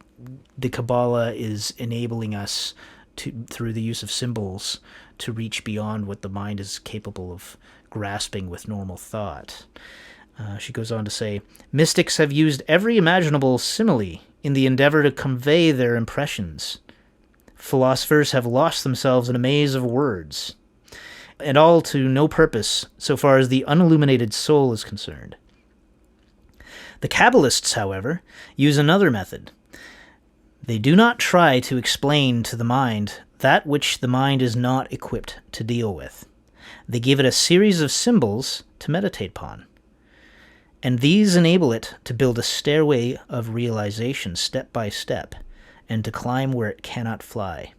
the Kabbalah is enabling us through the use of symbols, to reach beyond what the mind is capable of grasping with normal thought. She goes on to say, mystics have used every imaginable simile in the endeavor to convey their impressions. Philosophers have lost themselves in a maze of words, and all to no purpose so far as the unilluminated soul is concerned. The Kabbalists, however, use another method. They do not try to explain to the mind that which the mind is not equipped to deal with. They give it a series of symbols to meditate upon, and these enable it to build a stairway of realization step by step, and to climb where it cannot fly.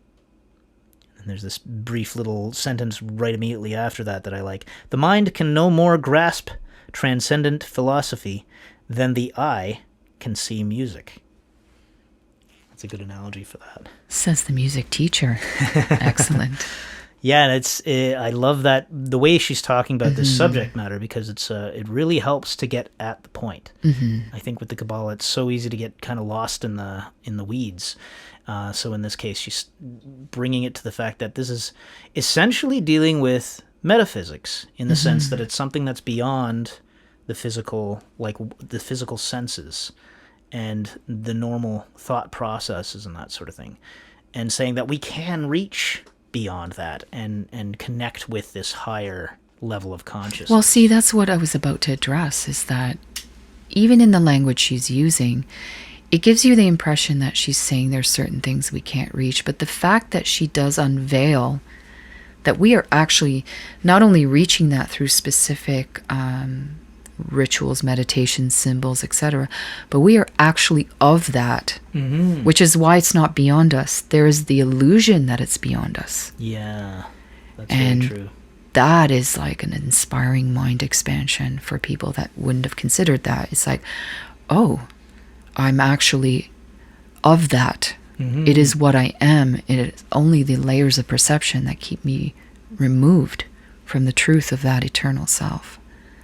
And there's this brief little sentence right immediately after that I like. The mind can no more grasp transcendent philosophy than the eye can see music. That's a good analogy for that. Says the music teacher. Excellent. Yeah, and I love that the way she's talking about this subject matter, because it really helps to get at the point. I think with the Kabbalah, it's so easy to get kind of lost in the weeds. So in this case, she's bringing it to the fact that this is essentially dealing with metaphysics in the sense that it's something that's beyond the physical, like the physical senses and the normal thought processes and that sort of thing, and saying that we can reach beyond that and connect with this higher level of consciousness. Well, see, that's what I was about to address, is that even in the language she's using, it gives you the impression that she's saying there's certain things we can't reach, but the fact that she does unveil that we are actually not only reaching that through specific rituals, meditations, symbols, etc., but we are actually of that, which is why it's not beyond us. There is the illusion that it's beyond us. Yeah, that's very true. that is like an inspiring mind expansion for people that wouldn't have considered that. It's like, oh, I'm actually of that. Mm-hmm. It is what I am. It is only the layers of perception that keep me removed from the truth of that eternal self.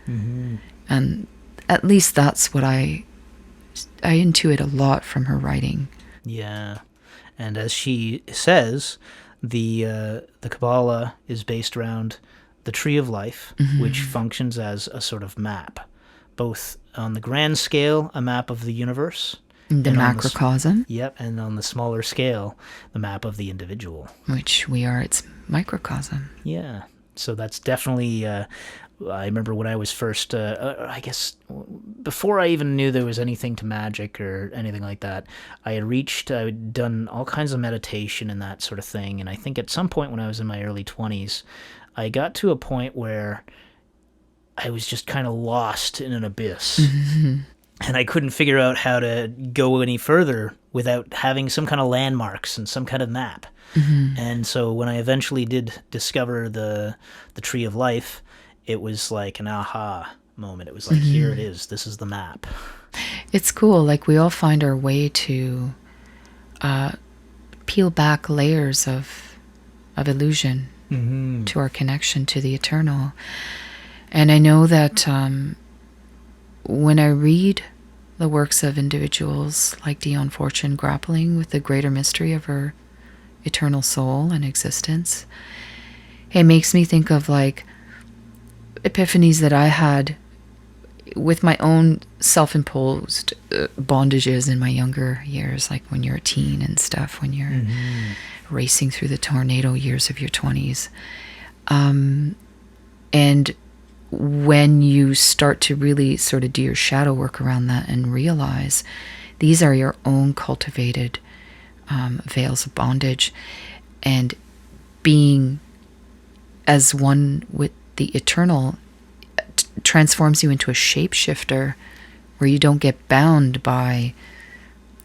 Mm-hmm. And at least that's what I intuit a lot from her writing. Yeah. And as she says, the Kabbalah is based around the tree of life, which functions as a sort of map, both on the grand scale, a map of the universe. The macrocosm. Yep, and on the smaller scale, the map of the individual. Which we are its microcosm. Yeah. So that's definitely... I remember when I was first, I guess, before I even knew there was anything to Magick or anything like that, I'd done all kinds of meditation and that sort of thing. And I think at some point when I was in my early 20s, I got to a point where I was just kind of lost in an abyss. Mm-hmm. And I couldn't figure out how to go any further without having some kind of landmarks and some kind of map. Mm-hmm. And so when I eventually did discover the Tree of Life, it was like an aha moment. It was like, here it is. This is the map. It's cool. Like, we all find our way to peel back layers of illusion to our connection to the eternal. And I know that when I read the works of individuals like Dion Fortune grappling with the greater mystery of her eternal soul and existence, it makes me think of like epiphanies that I had with my own self-imposed bondages in my younger years, like when you're a teen and stuff, when you're racing through the tornado years of your 20s. And when you start to really sort of do your shadow work around that and realize these are your own cultivated veils of bondage, and being as one with the eternal transforms you into a shapeshifter where you don't get bound by,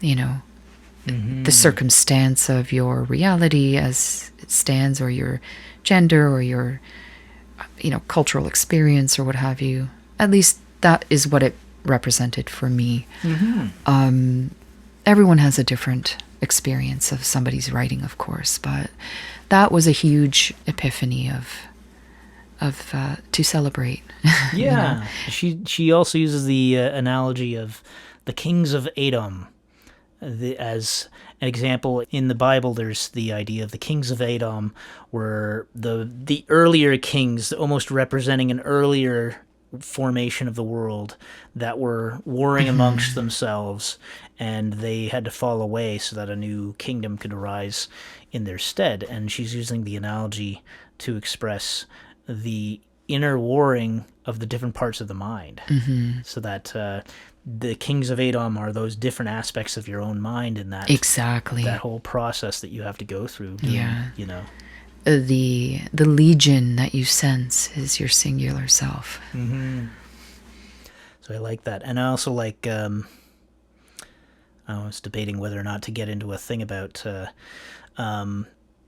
the circumstance of your reality as it stands, or your gender, or your, cultural experience, or what have you. At least that is what it represented for me. Everyone has a different experience of somebody's writing, of course, but that was a huge epiphany of to celebrate. Yeah. She also uses the analogy of the kings of Edom as an example. In the Bible, there's the idea of the kings of Edom were the earlier kings, almost representing an earlier formation of the world that were warring amongst themselves, and they had to fall away so that a new kingdom could arise in their stead. And she's using the analogy to express the inner warring of the different parts of the mind, so that the kings of Edom are those different aspects of your own mind in that exactly that whole process that you have to go through. The legion that you sense is your singular self. So I like that. And I also like, I was debating whether or not to get into a thing about,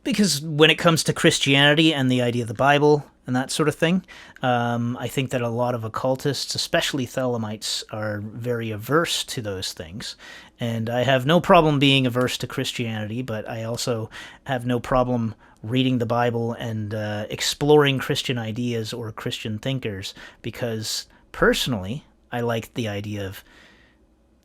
because when it comes to Christianity and the idea of the Bible and that sort of thing, I think that a lot of occultists, especially Thelemites, are very averse to those things. And I have no problem being averse to Christianity, but I also have no problem reading the Bible and exploring Christian ideas or Christian thinkers, because personally, I like the idea of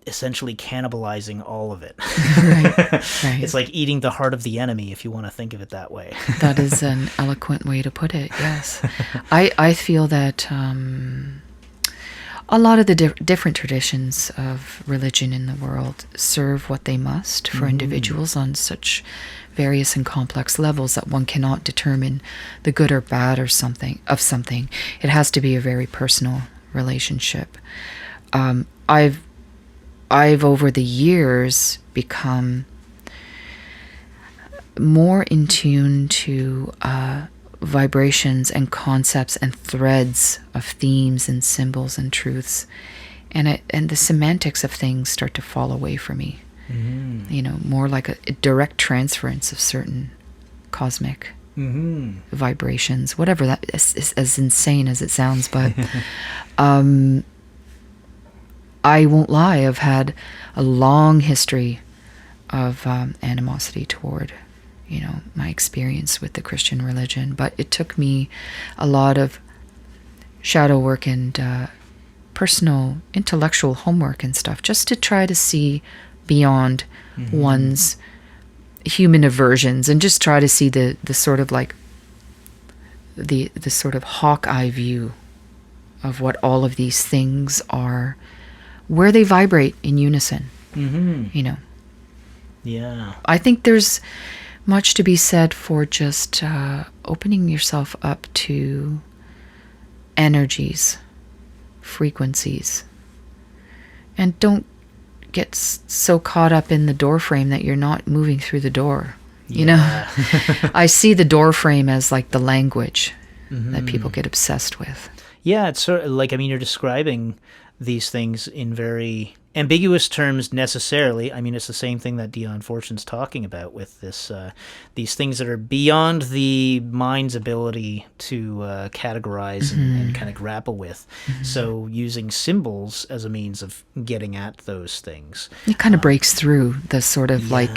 essentially cannibalizing all of it. Right. It's like eating the heart of the enemy, if you want to think of it that way. That is an eloquent way to put it, yes. I feel that a lot of the different traditions of religion in the world serve what they must for individuals on such various and complex levels that one cannot determine the good or bad or something. It has to be a very personal relationship. I've over the years become more in tune to vibrations and concepts and threads of themes and symbols and truths, and the semantics of things start to fall away from me. More like a direct transference of certain cosmic vibrations, whatever that is, as insane as it sounds. But I won't lie, I've had a long history of animosity toward, my experience with the Christian religion. But it took me a lot of shadow work and personal intellectual homework and stuff just to try to see beyond one's human aversions and just try to see the sort of like the sort of hawk eye view of what all of these things are, where they vibrate in unison. Yeah. I think there's much to be said for just opening yourself up to energies, frequencies, and don't get so caught up in the door frame that you're not moving through the door. I see the door frame as like the language that people get obsessed with. Yeah, it's sort of like, you're describing these things in very ambiguous terms necessarily. It's the same thing that Dion Fortune's talking about with this, these things that are beyond the mind's ability to categorize and kind of grapple with. So using symbols as a means of getting at those things. It kind of breaks through the sort of like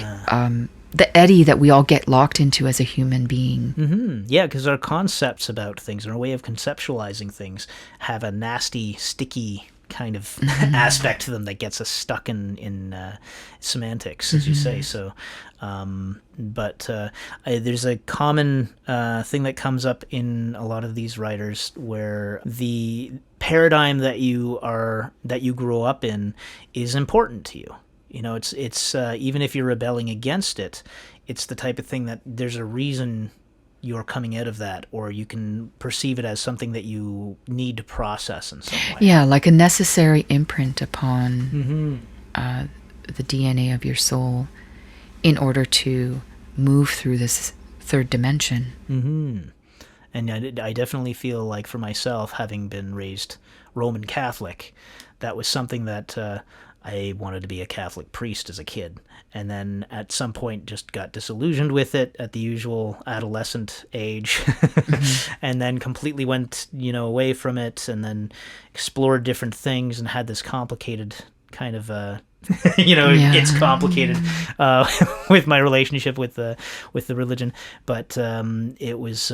the eddy that we all get locked into as a human being. Yeah, because our concepts about things and our way of conceptualizing things have a nasty, sticky kind of aspect to them that gets us stuck in semantics, as you say. So, but there's a common thing that comes up in a lot of these writers where the paradigm that you grow up in is important to you. It's even if you're rebelling against it, it's the type of thing that there's a reason you're coming out of that, or you can perceive it as something that you need to process in some way. Yeah, like a necessary imprint upon the DNA of your soul in order to move through this third dimension. And I definitely feel like for myself, having been raised Roman Catholic, that was something that I wanted to be a Catholic priest as a kid, and then at some point just got disillusioned with it at the usual adolescent age, and then completely went, away from it, and then explored different things and had this complicated kind of, it's complicated with my relationship with the religion, but it was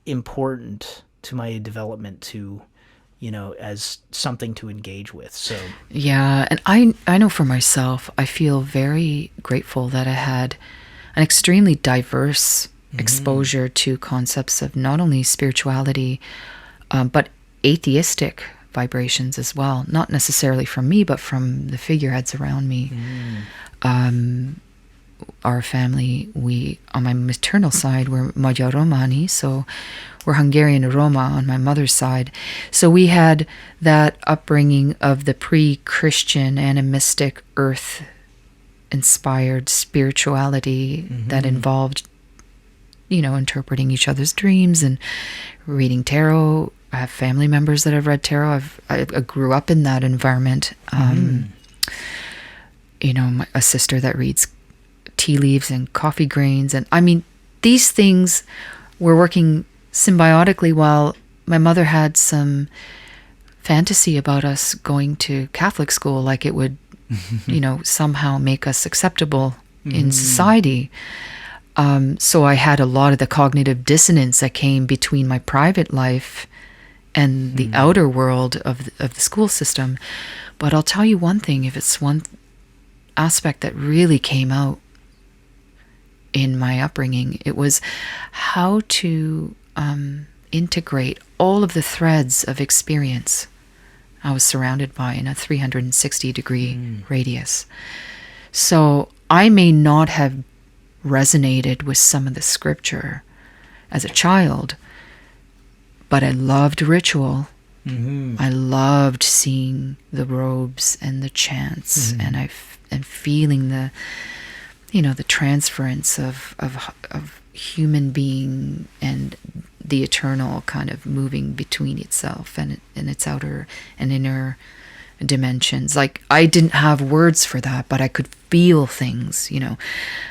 important to my development to, as something to engage with. So yeah, and I know for myself, I feel very grateful that I had an extremely diverse exposure to concepts of not only spirituality, but atheistic vibrations as well. Not necessarily from me, but from the figureheads around me. Our family, we, on my maternal side, we're Magyar Romani, so we're Hungarian Roma on my mother's side. So we had that upbringing of the pre-Christian animistic earth-inspired spirituality that involved, interpreting each other's dreams and reading tarot. I have family members that have read tarot. I grew up in that environment. A sister that reads tea leaves and coffee grains, and these things were working symbiotically while my mother had some fantasy about us going to Catholic school, like it would somehow make us acceptable in society. So I had a lot of the cognitive dissonance that came between my private life and the outer world of the school system. But I'll tell you one thing, if it's one aspect that really came out in my upbringing, it was how to integrate all of the threads of experience I was surrounded by in a 360-degree radius. So I may not have resonated with some of the scripture as a child, but I loved ritual. I loved seeing the robes and the chants, and and feeling the the transference of human being and the eternal kind of moving between itself and its outer and inner dimensions. Like, I didn't have words for that, but I could feel things,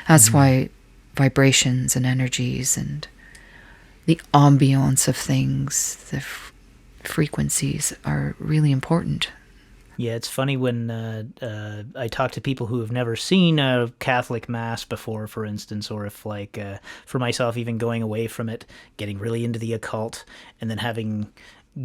That's why vibrations and energies and the ambiance of things, the frequencies are really important. Yeah, it's funny when I talk to people who have never seen a Catholic Mass before, for instance, or if, like, for myself, even going away from it, getting really into the occult, and then having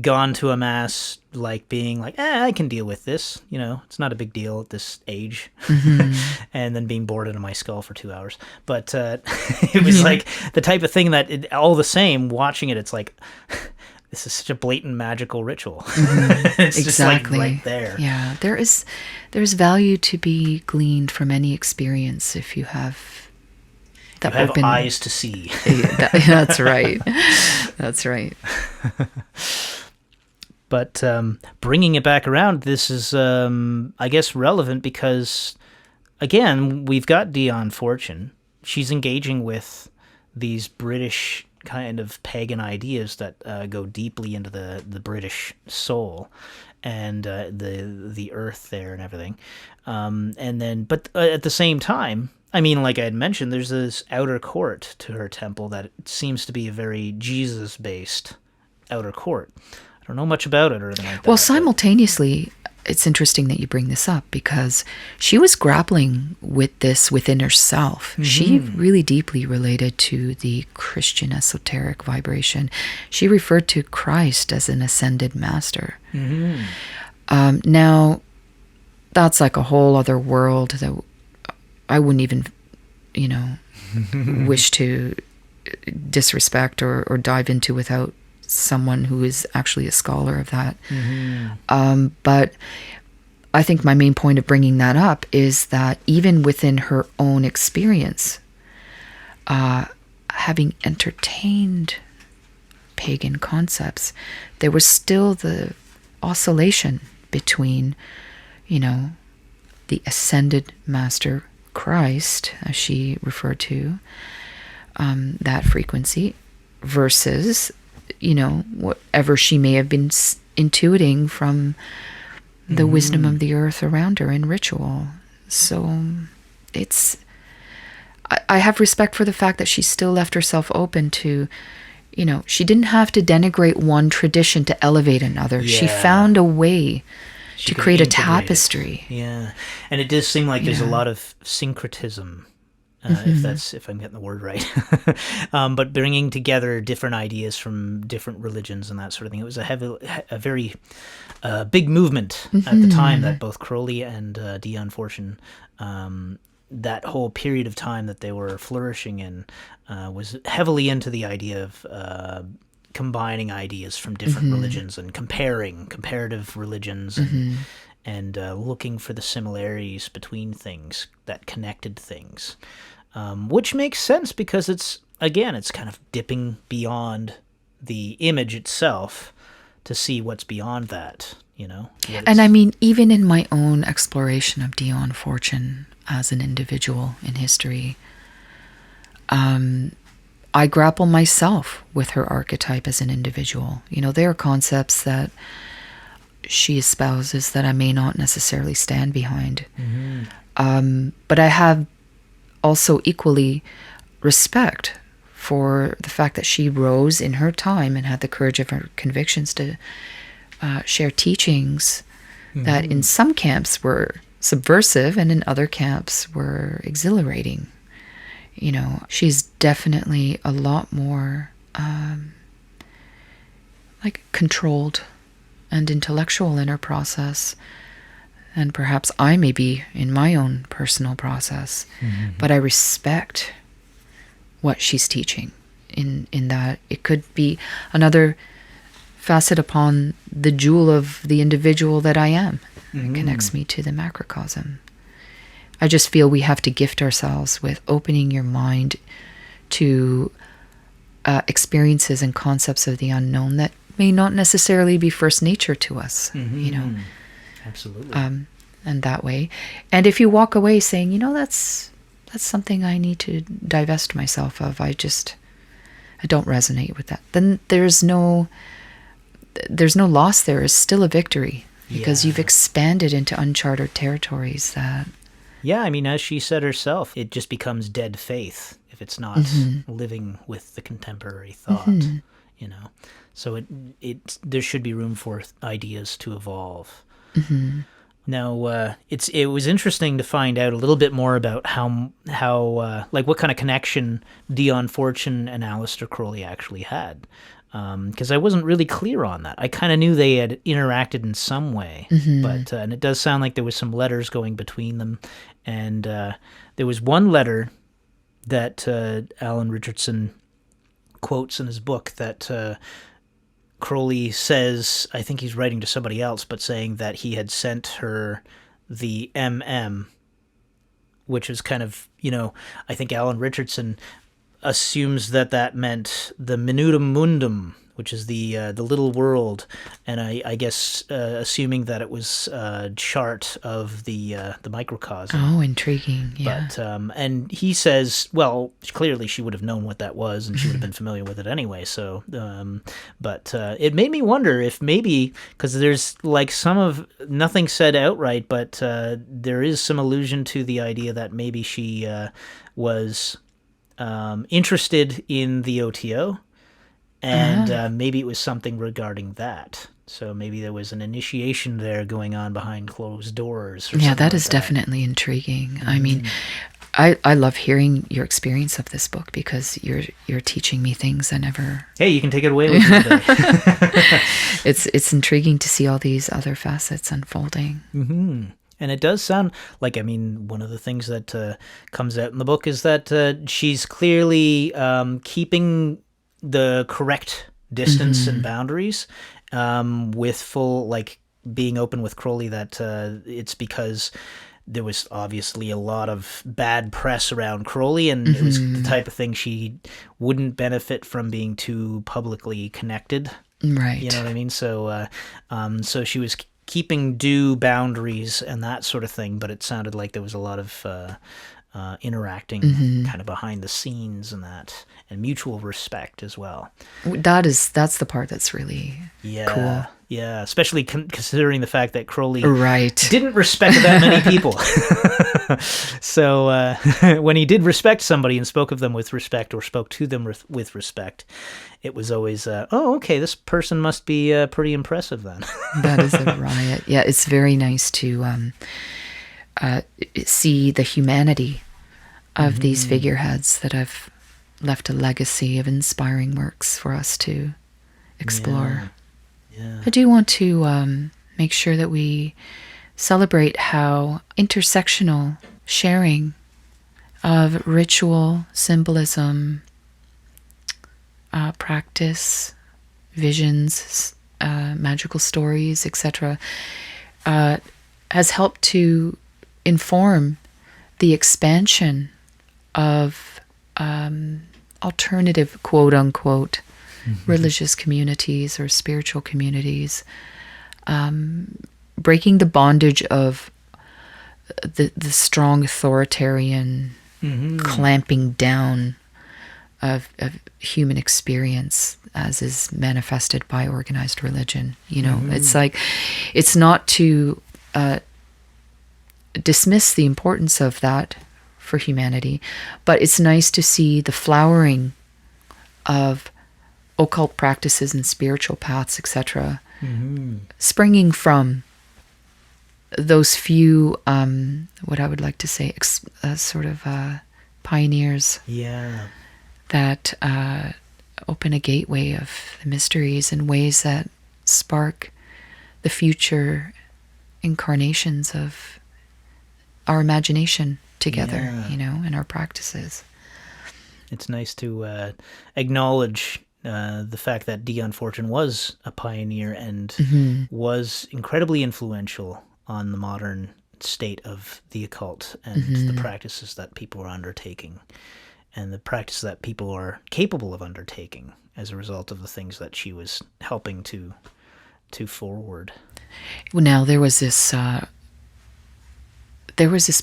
gone to a Mass, like, being like, I can deal with this, you know, it's not a big deal at this age, and then being bored out of my skull for 2 hours. But it was like the type of thing that, all the same, watching it, it's like... This is such a blatant magical ritual. It's just like right there. Yeah, there's value to be gleaned from any experience if you have that you have open eyes to see. That's right. That's right. But bringing it back around, this is, I guess, relevant because, again, we've got Dion Fortune. She's engaging with these British kind of pagan ideas that go deeply into the British soul and the earth there and everything. And then, but at the same time, I mean, like I had mentioned, there's this outer court to her temple that seems to be a very Jesus-based outer court. I don't know much about it or anything like that. Well, simultaneously, it's interesting that you bring this up because she was grappling with this within herself. Mm-hmm. She really deeply related to the Christian esoteric vibration. She referred to Christ as an ascended master. Mm-hmm. Now, that's like a whole other world that I wouldn't even, wish to disrespect or dive into without someone who is actually a scholar of that. Mm-hmm. But I think my main point of bringing that up is that even within her own experience, having entertained pagan concepts, there was still the oscillation between, the ascended master Christ, as she referred to, that frequency, versus whatever she may have been intuiting from the wisdom of the earth around her in ritual. So I have respect for the fact that she still left herself open to, she didn't have to denigrate one tradition to elevate another. Yeah. She found a way to create a tapestry. Yeah. And it does seem like there's a lot of syncretism. If I'm getting the word right, but bringing together different ideas from different religions and that sort of thing. It was a very big movement at the time that both Crowley and Dion Fortune, that whole period of time that they were flourishing in, was heavily into the idea of combining ideas from different religions and comparative religions and looking for the similarities between things that connected things. Which makes sense because it's kind of dipping beyond the image itself to see what's beyond that, And I mean, even in my own exploration of Dion Fortune as an individual in history, I grapple myself with her archetype as an individual. There are concepts that she espouses that I may not necessarily stand behind. But I have also equally respect for the fact that she rose in her time and had the courage of her convictions to share teachings that in some camps were subversive and in other camps were exhilarating. She's definitely a lot more controlled and intellectual in her process. And perhaps I may be in my own personal process, but I respect what she's teaching in that it could be another facet upon the jewel of the individual that I am. It connects me to the macrocosm. I just feel we have to gift ourselves with opening your mind to experiences and concepts of the unknown that may not necessarily be first nature to us, Absolutely. And that way. And if you walk away saying, that's something I need to divest myself of, I don't resonate with that, then there's no loss there. It's still a victory because you've expanded into uncharted territories that Yeah, I mean, as she said herself, it just becomes dead faith if it's not living with the contemporary thought, you know. So there should be room for ideas to evolve. Now, it was interesting to find out a little bit more about how like what kind of connection Dion Fortune and Aleister Crowley actually had. Because I wasn't really clear on that. I kind of knew they had interacted in some way, but and it does sound like there was some letters going between them. And there was one letter that Alan Richardson quotes in his book that Crowley says, I think he's writing to somebody else, but saying that he had sent her the MM, which is kind of, I think Alan Richardson assumes that meant the minutum mundum, which is the little world, and I guess assuming that it was a chart of the microcosm. Oh, intriguing! Yeah. But and he says, well, clearly she would have known what that was, and she would have been familiar with it anyway. So, but it made me wonder if maybe, because there's like nothing said outright, but there is some allusion to the idea that maybe she was interested in the OTO. And maybe it was something regarding that. So maybe there was an initiation there going on behind closed doors. Or that is definitely intriguing. I mean, I love hearing your experience of this book because you're teaching me things I never. Hey, you can take it away with you today. It's intriguing to see all these other facets unfolding. Mm-hmm. And it does sound like, I mean, one of the things that comes out in the book is that she's clearly keeping the correct distance and boundaries, with full, like, being open with Crowley that it's because there was obviously a lot of bad press around Crowley, and it was the type of thing she wouldn't benefit from being too publicly connected. Right. You know what I mean? So, so she was keeping due boundaries and that sort of thing, but it sounded like there was a lot of interacting kind of behind the scenes and mutual respect as well. That's the part that's really cool. Yeah, especially considering the fact that Crowley didn't respect that many people. So when he did respect somebody and spoke of them with respect or spoke to them with respect, it was always, okay, this person must be pretty impressive then. That is a riot. Yeah, it's very nice to see the humanity of these figureheads that have left a legacy of inspiring works for us to explore. Yeah. I do want to make sure that we celebrate how intersectional sharing of ritual, symbolism, practice, visions, magical stories, etc., has helped to inform the expansion of alternative, quote-unquote, religious communities or spiritual communities, breaking the bondage of the strong authoritarian clamping down of human experience as is manifested by organized religion. It's like, it's not to dismiss the importance of that for humanity, but it's nice to see the flowering of occult practices and spiritual paths, etc., springing from those few, what I would like to say, pioneers. Yeah. That open a gateway of the mysteries in ways that spark the future incarnations of our imagination together, and our practices. It's nice to acknowledge the fact that Dion Fortune was a pioneer and was incredibly influential on the modern state of the occult and the practices that people are undertaking and the practice that people are capable of undertaking as a result of the things that she was helping to forward. Well, now there was this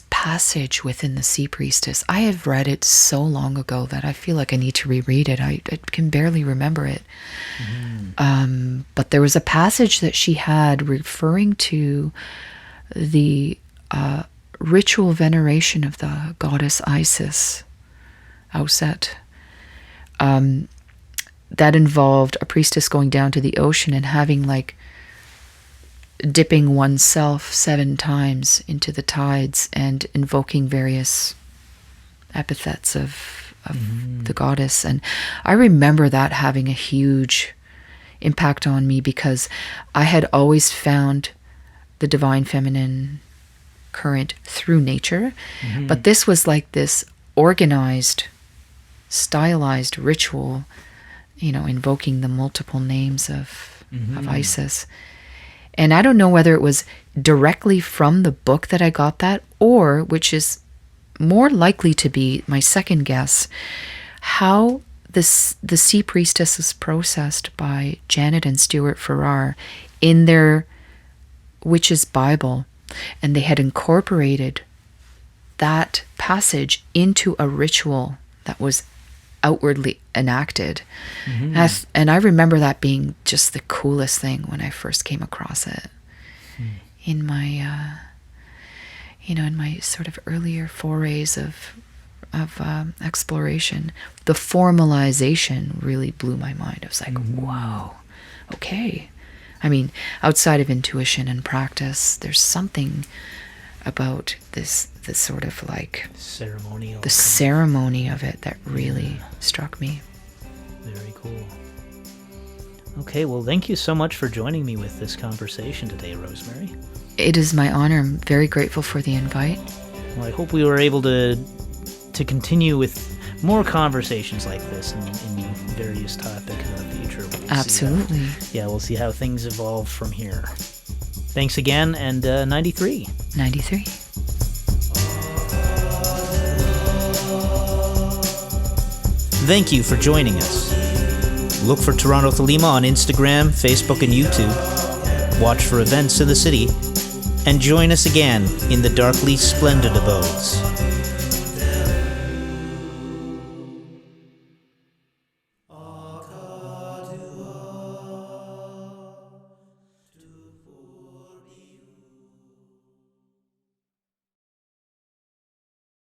passage within the Sea Priestess. I have read it so long ago that I feel like I need to reread it. I can barely remember it. But there was a passage that she had referring to the ritual veneration of the goddess Isis, Auset. That involved a priestess going down to the ocean and having like dipping oneself 7 times into the tides and invoking various epithets of the goddess. And I remember that having a huge impact on me, because I had always found the divine feminine current through nature, but this was like this organized, stylized ritual, invoking the multiple names of Isis. And I don't know whether it was directly from the book that I got that, or, which is more likely to be my second guess, how the sea priestess is processed by Janet and Stuart Farrar in their witch's Bible. And they had incorporated that passage into a ritual that was outwardly enacted. And I remember that being just the coolest thing when I first came across it in my in my sort of earlier forays of exploration. The formalization really blew my mind. I was like, wow, okay. I mean, outside of intuition and practice, there's something about this sort of like ceremonial, the ceremony of it that really struck me. Very cool. Okay, well, thank you so much for joining me with this conversation today, Rosemary. It is my honor. I'm very grateful for the invite. Well, I hope we were able to continue with more conversations like this in various topics in the future. Absolutely. We'll see how things evolve from here. Thanks again, and 93. 93. Thank you for joining us. Look for Toronto Thelema on Instagram, Facebook, and YouTube. Watch for events in the city. And join us again in the darkly splendid abodes.